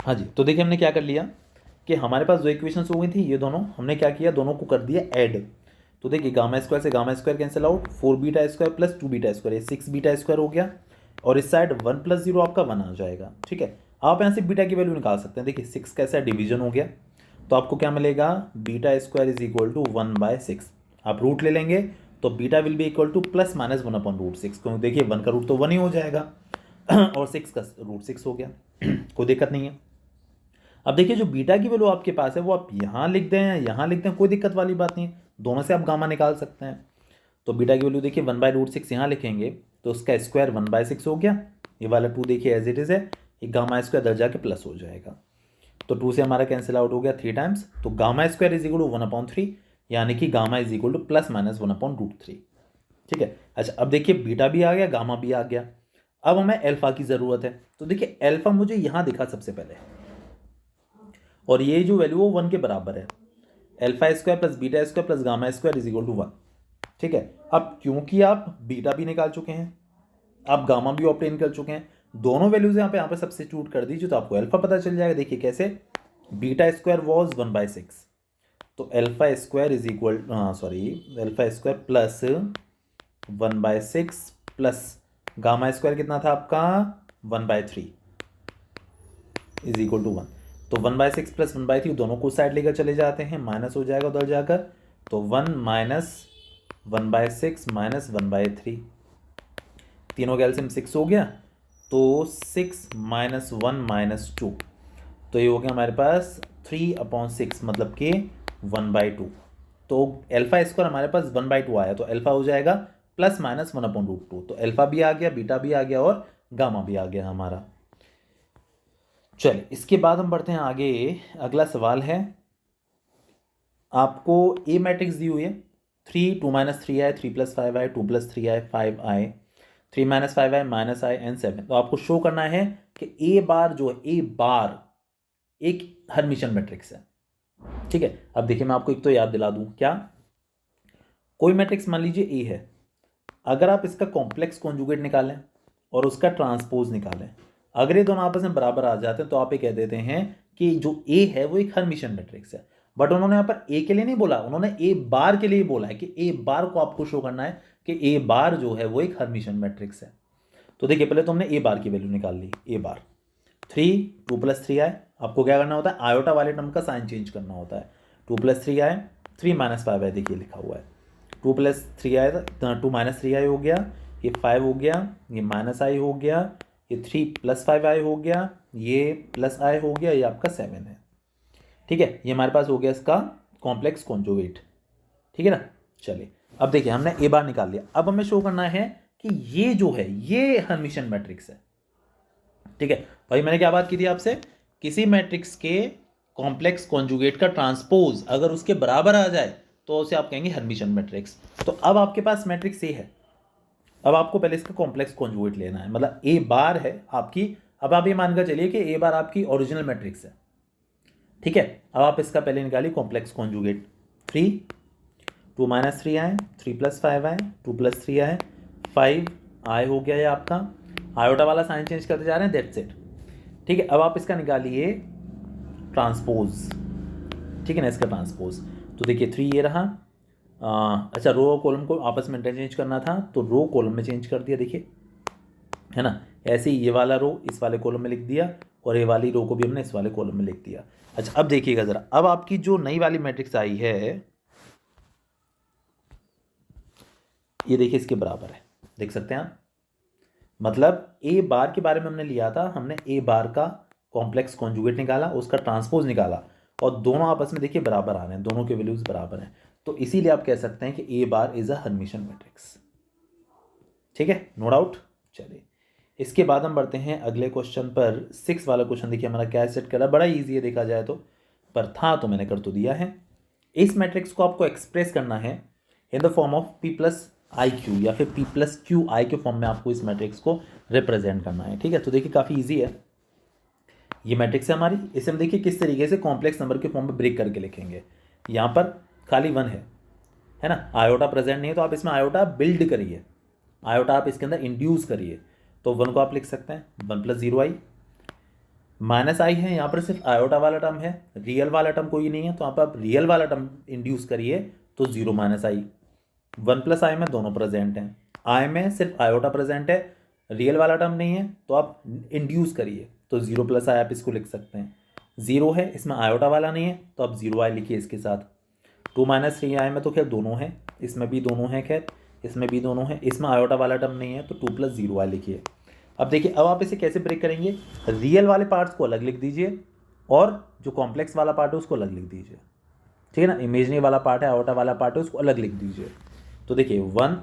हाँ जी, तो देखिए हमने क्या कर लिया कि हमारे पास दो इक्वेशंस हो गई थी, ये दोनों हमने क्या किया, दोनों को कर दिया ऐड। तो देखिए गामा स्क्वायर से gamma square cancel out, 4 beta square plus 2 beta square ये 6 बीटा स्क्वायर हो गया, और इस साइड 1 प्लस 0 आपका 1 आ जाएगा, ठीक है। आप यहाँ से बीटा की वैल्यू निकाल सकते हैं, देखिए 6 कैसा डिवीजन हो गया, तो आपको क्या मिलेगा, beta square is equal to 1/6, आप रूट ले लेंगे तो beta will be equal to plus minus 1/√6, क्योंकि देखिए 1 का रूट तो 1 ही हो जाएगा और 6 का रूट 6 हो गया कोई दिक्कत नहीं है। अब देखिए जो बीटा की वैल्यू आपके पास है वो आप यहाँ लिख दें या यहाँ लिख दें, कोई दिक्कत वाली बात नहीं है, दोनों से आप गामा निकाल सकते हैं। तो बीटा की वैल्यू देखिए 1/√6 यहाँ लिखेंगे तो उसका स्क्वायर 1/6 हो गया, ये वाला 2 देखिए एज इट इज़ है, ये गामा स्क्वायर इधर जाके प्लस हो जाएगा, तो 2 से हमारा कैंसिल आउट हो गया 3 टाइम्स, तो gamma square is equal to 1/3, यानी कि gamma is equal to plus minus 1/√3, ठीक है। अच्छा अब देखिए बीटा भी आ गया, गामा भी आ गया, अब हमें अल्फा की ज़रूरत है, तो देखिए अल्फा मुझे यहाँ दिखा सबसे पहले, और ये जो वैल्यू वो 1 के बराबर है, alpha square plus beta square plus gamma square is equal to 1, ठीक है। अब क्योंकि आप बीटा भी निकाल चुके हैं, आप गामा भी ऑब्टेन कर चुके हैं, दोनों वैल्यूज यहाँ पे सब्स्टिट्यूट कर दीजिए तो आपको अल्फा पता चल जाएगा। देखिए कैसे, बीटा स्क्वायर वॉज 1/6, तो alpha square is equal alpha square plus 1/6 plus gamma square कितना था आपका 1/3 इज इक्वल टू 1, तो 1/6 प्लस 1/3 दोनों को साइड लेकर चले जाते हैं, माइनस हो जाएगा उधर जाकर, तो 1 माइनस 1/6 माइनस 1/3, तीनों का एलसीएम 6 हो गया, तो 6 माइनस 1 माइनस 2, तो ये हो गया हमारे पास 3/6 मतलब कि 1/2, तो अल्फा स्क्वायर हमारे पास 1/2 आया, तो अल्फा हो जाएगा प्लस माइनस 1/2, तो अल्फा भी आ गया, बीटा भी आ गया और गामा भी आ गया हमारा। चलिए इसके बाद हम बढ़ते हैं आगे, अगला सवाल है, आपको ए मैट्रिक्स दी हुई है, 3 2 - 3i 3 + 5i 2 + 3i 5i 3 - 5i -i and 7, तो आपको शो करना है कि ए बार जो है, ए बार एक हर्मिशन मैट्रिक्स है, ठीक है। अब देखिए मैं आपको एक तो याद दिला दूं, क्या, कोई मैट्रिक्स मान लीजिए ए है, अगर आप इसका कॉम्प्लेक्स कॉन्जुगेट निकालें और उसका ट्रांसपोज निकालें, अगर ये दोनों आपस में बराबर आ जाते हैं तो आप ये कह देते हैं कि जो ए है वो एक हर्मिशन मैट्रिक्स है। बट उन्होंने यहाँ पर ए के लिए नहीं बोला, उन्होंने ए बार के लिए बोला है कि ए बार को आपको शो करना है कि ए बार जो है वो एक हर्मिशन मैट्रिक्स है। तो देखिए पहले तो हमने ए बार की वैल्यू निकाल ली, ए बार 3 2 + 3i, आपको क्या करना होता है, आयोटा वाले टर्म का साइन चेंज करना होता है, 2 + 3i 3 - 5i देखिए लिखा हुआ है, 2 + 3i 2 - 3i हो गया, ये 5 हो गया, ये -i हो गया, ये 3 + 5i हो गया, ये +i हो गया, ये आपका 7 है, ठीक है। ये हमारे पास हो गया इसका कॉम्प्लेक्स कॉन्जुगेट, ठीक है ना। चलिए अब देखिए हमने ए बार निकाल लिया, अब हमें शो करना है कि ये जो है ये हर्मिशन मैट्रिक्स है, ठीक है। भाई मैंने क्या बात की थी आपसे, किसी मैट्रिक्स के कॉम्प्लेक्स कॉन्जुगेट का ट्रांसपोज अगर उसके बराबर आ जाए तो उसे आप कहेंगे हर्मिशन मैट्रिक्स। तो अब आपके पास मैट्रिक्स ए है, अब आपको पहले इसका कॉम्प्लेक्स कॉन्जुगेट लेना है, मतलब ए बार है आपकी, अब आप ये मानकर चलिए कि ए बार आपकी ओरिजिनल मैट्रिक्स है, ठीक है। अब आप इसका पहले निकालिए कॉम्प्लेक्स कॉन्जुगेट, 3, 2 - 3 आए, 3 + 5 आए, 2 + 3 आए, 5 आए, हो गया ये आपका। आयोटा वाला साइन चेंज करते जा रहे हैं, दैट्स इट। ठीक है, अब आप इसका निकालिए ट्रांसपोज। ठीक है ना, इसका ट्रांसपोज। तो देखिए 3 ये रहा। अच्छा, रो और कॉलम को आपस में इंटरचेंज करना था तो रो कॉलम में चेंज कर दिया, देखिए, है ना। ऐसे ही ये वाला रो इस वाले कॉलम में लिख दिया और ये वाली रो को भी हमने इस वाले कॉलम में लिख दिया। अच्छा, अब देखिएगा ज़रा, अब आपकी जो नई वाली मैट्रिक्स आई है ये देखिए इसके बराबर है, देख सकते हैं आप। मतलब ए बार के बारे में हमने लिया था, हमने ए बार का कॉम्प्लेक्स कॉन्जुगेट निकाला, उसका ट्रांसपोज निकाला और दोनों आपस में देखिए बराबर आ रहे हैं, दोनों के वैल्यूज बराबर हैं। तो इसीलिए आप कह सकते हैं कि A bar is a Hermitian matrix. ठीक है, नो डाउट। चलिए, इसके बाद हम बढ़ते हैं अगले क्वेश्चन पर। 6 वाला क्वेश्चन देखिए हमारा क्या सेट करा, बड़ा ईजी है देखा जाए तो, पर था तो मैंने कर तो दिया है। इस मैट्रिक्स को आपको एक्सप्रेस करना है in the form of P + IQ या फिर P + QI के फॉर्म में आपको इस मैट्रिक्स को रिप्रेजेंट करना है। ठीक है, तो देखिए काफ़ी ईजी है, ये मैट्रिक्स है हमारी। इसे हम देखिए किस तरीके से कॉम्प्लेक्स नंबर के फॉर्म में ब्रेक करके लिखेंगे। यहाँ पर खाली 1 है ना, आयोटा प्रेजेंट नहीं है तो आप इसमें आयोटा बिल्ड करिए, आयोटा आप इसके अंदर इंड्यूस करिए। तो 1 को आप लिख सकते हैं 1 + 0i, -i है, यहाँ पर सिर्फ आयोटा वाला टर्म है, रियल वाला टर्म कोई नहीं है, तो यहाँ पर आप रियल वाला टर्म इंड्यूस करिए तो 0 - i। 1 + i में दोनों प्रेजेंट हैं, i में सिर्फ आयोटा प्रेजेंट है, रियल वाला टर्म नहीं है, तो आप इंड्यूस करिए तो 0 + i आप इसको लिख सकते हैं। 0 है, इसमें आयोटा वाला नहीं है तो आप 0i लिखिए इसके साथ। 2 - 3i में तो खैर दोनों हैं, इसमें भी दोनों हैं, खैर इसमें भी दोनों हैं, इसमें आयोटा वाला टर्म नहीं है तो 2 + 0i लिखिए। अब देखिए, अब आप इसे कैसे ब्रेक करेंगे, रियल वाले पार्ट्स को अलग लिख दीजिए और जो कॉम्प्लेक्स वाला पार्ट है उसको अलग लिख दीजिए। ठीक है ना, इमेजनरी वाला पार्ट है, आयोटा वाला पार्ट है, उसको अलग लिख दीजिए। तो देखिए 1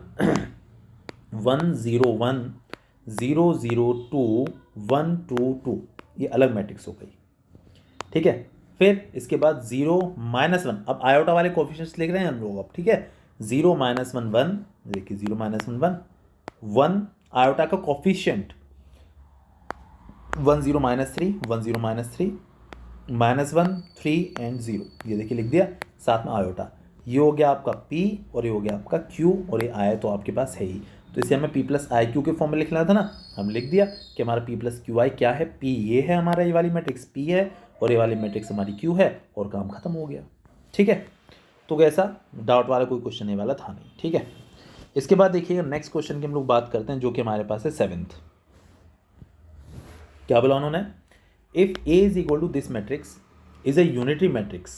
1 0 1 0 0 2 1 2 2, ये अलग मैट्रिक्स हो गई। ठीक है, फिर इसके बाद 0 - 1, अब आयोटा वाले कोफिशिएंट्स लिख रहे हैं हम लोग अब। ठीक है, 0 - 1 1, देखिए 0 - 1 1 1 आयोटा का कोफिशिएंट, 1 0 - 3 1 0 - 3 -1 3 एंड 0, ये देखिए लिख दिया, साथ में आयोटा। ये हो गया आपका P और ये हो गया आपका Q और ये आया तो आपके पास है ही, तो इसे हमें P + IQ के फॉर्म में लिखना था ना, हम लिख दिया कि हमारा P + QI क्या है। P ये है हमारा, ये वाली मैट्रिक्स P है और ये वाली मैट्रिक्स हमारी Q है और काम खत्म हो गया। ठीक है, तो कैसा डाउट वाला कोई क्वेश्चन ये वाला था नहीं। ठीक है, इसके बाद देखिए नेक्स्ट क्वेश्चन की हम लोग बात करते हैं जो कि हमारे पास है 7th। क्या बोला उन्होंने, if A is equal to this matrix is a unitary matrix,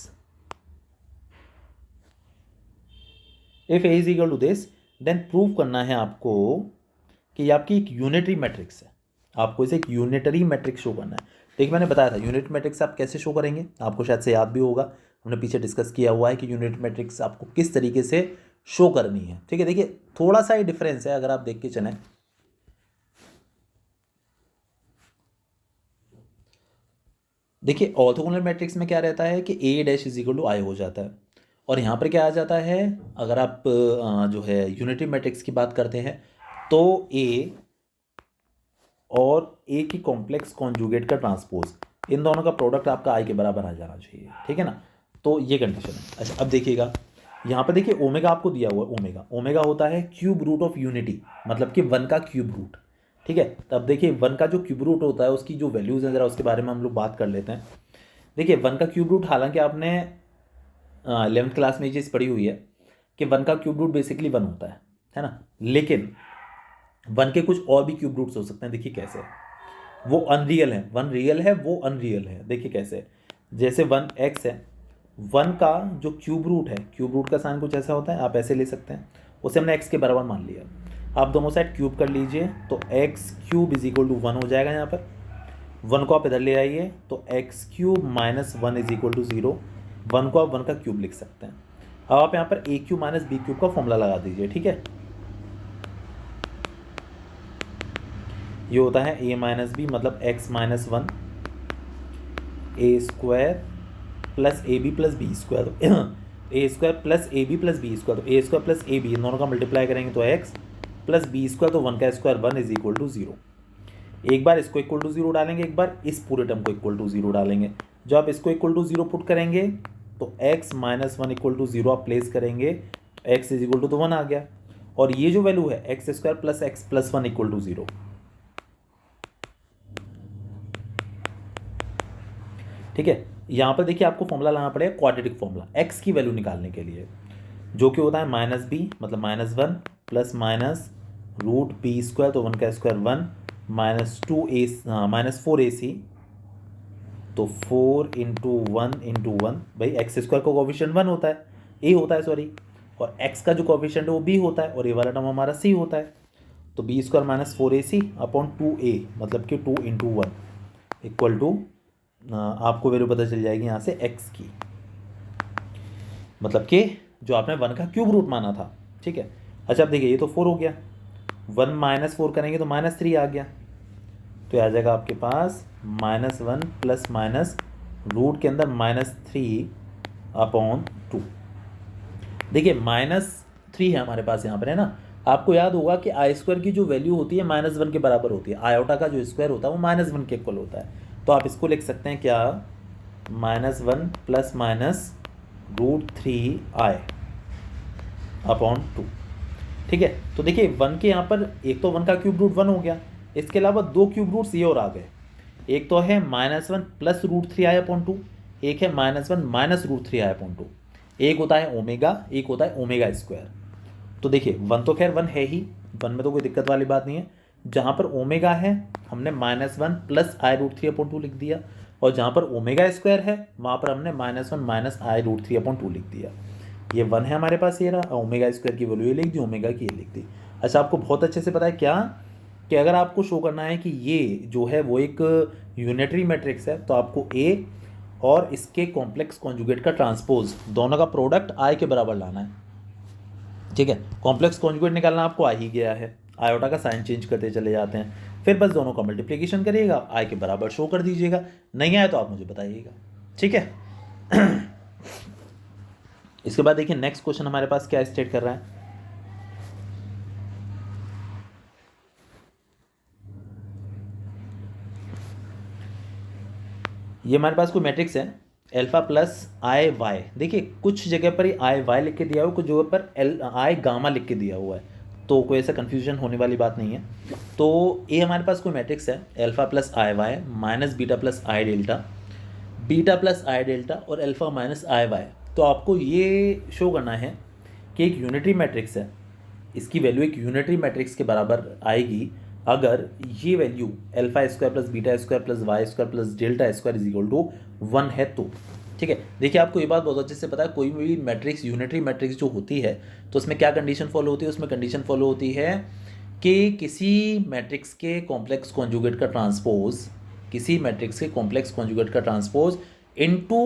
if A is equal to this then prove करना है आपको कि ये आपकी एक यूनिटरी मैट्रिक्स है, आपको इसे एक यूनिटरी मैट्रिक्स शो करना है। देखिए मैंने बताया था यूनिट मैट्रिक्स आप कैसे शो करेंगे, आपको शायद से याद भी होगा, हमने पीछे डिस्कस किया हुआ है कि यूनिट मैट्रिक्स आपको किस तरीके से शो करनी है। ठीक है, देखिए थोड़ा सा ही डिफरेंस है, अगर आप देख के चलें। देखिए ऑर्थोगोनल मैट्रिक्स में क्या रहता है कि A' = I हो जाता है, और यहाँ पर क्या आ जाता है, अगर आप जो है यूनिटरी मैट्रिक्स की बात करते हैं तो A और A की कॉम्प्लेक्स कॉन्जुगेट का ट्रांसपोज, इन दोनों का प्रोडक्ट आपका I के बराबर आ जाना चाहिए। ठीक है ना, तो ये कंडीशन है। अच्छा, अब देखिएगा यहाँ पर देखिए ओमेगा आपको दिया हुआ है, ओमेगा ओमेगा होता है क्यूब रूट ऑफ यूनिटी, मतलब कि 1 का क्यूब रूट। ठीक है, तब देखिए 1 का जो क्यूब रूट होता है उसकी जो वैल्यूज़ हैं ज़रा उसके बारे में हम लोग बात कर लेते हैं। देखिए 1 का क्यूब रूट, हालांकि आपने 11th क्लास में ये चीज़ पढ़ी हुई है कि 1 का क्यूब रूट बेसिकली 1 होता है ना, लेकिन 1 के कुछ और भी क्यूब रूट्स हो सकते हैं। देखिए कैसे, वो अनरियल है, 1 रियल है, वो अनरियल है। देखिए कैसे, जैसे 1x है, 1 का जो क्यूब रूट है, क्यूब रूट का साइन कुछ ऐसा होता है, आप ऐसे ले सकते हैं, उसे हमने x के बराबर मान लिया। आप दोनों साइड क्यूब कर लीजिए तो x³ = 1 हो जाएगा। यहाँ पर 1 को आप इधर ले आइए तो x³ - 1 = 0, 1 को आप 1 का क्यूब लिख सकते हैं। अब आप यहाँ पर a³ - b³ का फॉर्मूला लगा दीजिए। ठीक है, ये होता है a - b मतलब x - 1 a² + ab + b², a² + ab + b², तो a² + ab इन दोनों का मल्टीप्लाई करेंगे तो x + b², तो 1 का स्क्वायर 1 = 0। एक बार इसको = 0 डालेंगे, एक बार इस पूरे टर्म को = 0 डालेंगे। जो आप इसको = 0 पुट करेंगे तो x minus one equal to zero आप प्लेस करेंगे, x इज इक्वल टू तो वन आ गया, और ये जो वैल्यू है x square plus x plus one equal to zero. ठीक है, यहाँ पर देखिए आपको फॉर्मूला लाना पड़ेगा क्वाड्रेटिक फॉर्मूला एक्स की वैल्यू निकालने के लिए, जो कि होता है माइनस बी मतलब minus one plus minus root b square, तो वन का square one minus two A minus four a सी, तो फोर इंटू वन भाई एक्स स्क्वायर का कोफिशिएंट वन होता है, ए होता है सॉरी, और एक्स का जो कोफिशिएंट है वो बी होता है, और ये वाला टर्म हमारा सी होता है, तो b square minus four a c upon two a मतलब कि two into one equal to आपको वैल्यू पता चल जाएगी यहाँ से एक्स की, मतलब कि जो आपने वन का क्यूब रूट माना था। ठीक है, अच्छा अब देखिए ये तो फोर हो गया, वन माइनस फोर करेंगे तो माइनस थ्री आ गया, तो आ जाएगा आपके पास minus one plus minus root के अंदर माइनस थ्री अपॉन टू। देखिए माइनस थ्री है हमारे पास यहाँ पर, है ना। आपको याद होगा कि आई स्क्वायर की जो वैल्यू होती है माइनस वन के बराबर होती है, आयोटा का जो स्क्वायर होता है वो माइनस वन के इक्वल होता है, तो आप इसको लिख सकते हैं क्या, minus one plus minus root three i upon two. ठीक है, तो देखिए वन के यहाँ पर एक तो वन का क्यूब रूट वन हो गया, इसके अलावा दो क्यूब रूट्स ये और आ गए, एक तो है minus one plus root three i upon two, एक है minus one minus root three i upon two, एक होता है ओमेगा, एक होता है ओमेगा स्क्वायर। तो देखिए वन तो खैर वन है ही, वन में तो कोई दिक्कत वाली बात नहीं है, जहाँ पर ओमेगा है हमने minus one plus I root three upon to लिख दिया, और जहाँ पर ओमेगा स्क्वायर है वहाँ पर हमने minus one minus I root three upon to लिख दिया। ये वन है हमारे पास, ये रहा, ओमेगा स्क्वायर की वैल्यू ये लिख दी, ओमेगा की ये लिख दी। अच्छा आपको बहुत अच्छे से पता है क्या, कि अगर आपको शो करना है कि ये जो है वो एक यूनिटरी मैट्रिक्स है, तो आपको ए और इसके कॉम्प्लेक्स कॉन्जुगेट का ट्रांसपोज दोनों का प्रोडक्ट आई के बराबर लाना है। ठीक है, कॉम्प्लेक्स कॉन्जुगेट निकालना आपको आ ही गया है, आयोटा का साइन चेंज करते चले जाते हैं, फिर बस दोनों का मल्टीप्लिकेशन करिएगा, आई के बराबर शो कर दीजिएगा, नहीं आए तो आप मुझे बताइएगा। ठीक है। इसके बाद देखिए नेक्स्ट क्वेश्चन हमारे पास क्या स्टेट कर रहा है, ये हमारे पास कोई मैट्रिक्स है एल्फा प्लस आई वाई, देखिए कुछ जगह पर ही आई वाई लिख के दिया हुआ, कुछ जगह पर एल आई गामा लिख के दिया हुआ है, तो कोई ऐसा कन्फ्यूजन होने वाली बात नहीं है। तो ये हमारे पास कोई मैट्रिक्स है एल्फा प्लस आई वाई माइनस बीटा प्लस आई डेल्टा, बीटा प्लस आई डेल्टा और एल्फा माइनस आई वाई। तो आपको ये शो करना है कि एक यूनिटरी मैट्रिक्स है, इसकी वैल्यू एक यूनिटरी मैट्रिक्स के बराबर आएगी अगर ये value alpha square plus beta square plus y square plus delta square is equal to one है तो। ठीक है, देखिए आपको ये बात बहुत अच्छे से पता है, कोई भी मैट्रिक्स यूनिटरी मैट्रिक्स जो होती है तो उसमें क्या कंडीशन फॉलो होती है, उसमें कंडीशन फॉलो होती है कि किसी मैट्रिक्स के कॉम्प्लेक्स कॉन्जुगेट का ट्रांसपोज, किसी मैट्रिक्स के कॉम्प्लेक्स कॉन्जुगेट का ट्रांसपोज इनटू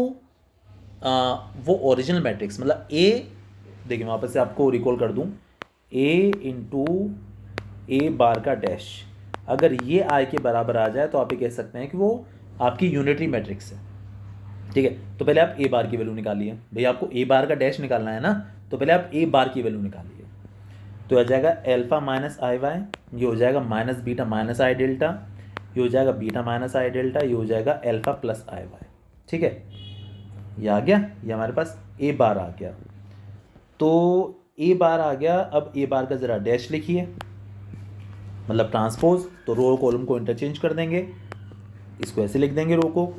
वो ओरिजिनल मैट्रिक्स, मतलब ए, देखिए वापस से आपको रिकॉल कर दूं, ए इंटू ए बार का डैश, अगर ये आई के बराबर आ जाए तो आप ये कह सकते हैं कि वो आपकी यूनिटरी मैट्रिक्स है। ठीक है, तो पहले आप ए बार की वैल्यू निकालिए, भाई आपको ए बार का डैश निकालना है ना, तो पहले आप ए बार की वैल्यू निकालिए, तो आ जाएगा एल्फा माइनस आई वाई, ये हो जाएगा माइनस बीटा माइनस आई डेल्टा, ये हो जाएगा बीटा माइनस आई डेल्टा, ये हो जाएगा एल्फा प्लस आई वाई। ठीक है, ये आ गया, ये हमारे पास ए बार आ गया, तो ए बार आ गया। अब ए बार का ज़रा डैश लिखिए, मतलब ट्रांसपोज, तो रो कॉलम को इंटरचेंज कर देंगे, इसको ऐसे लिख देंगे रो को,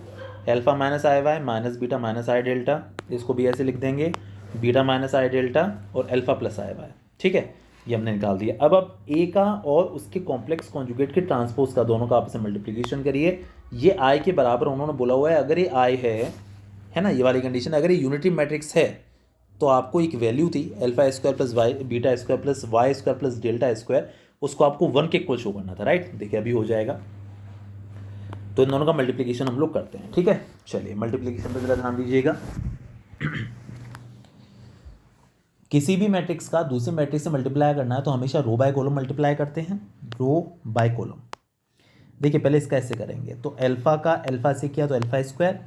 एल्फा माइनस आई वाई माइनस बीटा माइनस आई डेल्टा, इसको भी ऐसे लिख देंगे बीटा माइनस आई डेल्टा और एल्फा प्लस आई वाई। ठीक है, ये हमने निकाल दिया। अब आप ए का और उसके कॉम्प्लेक्स कॉन्जुगेट के ट्रांसपोज का दोनों का आपस में मल्टीप्लिकेशन करिए, ये आई के बराबर उन्होंने बोला हुआ है, अगर ये आई है ना, ये वाली कंडीशन, अगर ये यूनिटरी मैट्रिक्स है तो आपको एक वैल्यू थी alpha square plus y beta square plus y square plus delta square, उसको आपको वन के इक्वल शो करना था, राइट। देखिए अभी हो जाएगा, तो इन दोनों का मल्टीप्लिकेशन हम लोग करते हैं। ठीक है, चलिए मल्टीप्लिकेशन पर जरा ध्यान दीजिएगा। किसी भी मैट्रिक्स का दूसरे मैट्रिक्स से मल्टीप्लाई करना है तो हमेशा रो बाय कॉलम मल्टीप्लाई करते हैं, रो बाय कॉलम। देखिए पहले इसका ऐसे करेंगे, तो एल्फा का एल्फा से किया तो एल्फा स्क्वायर,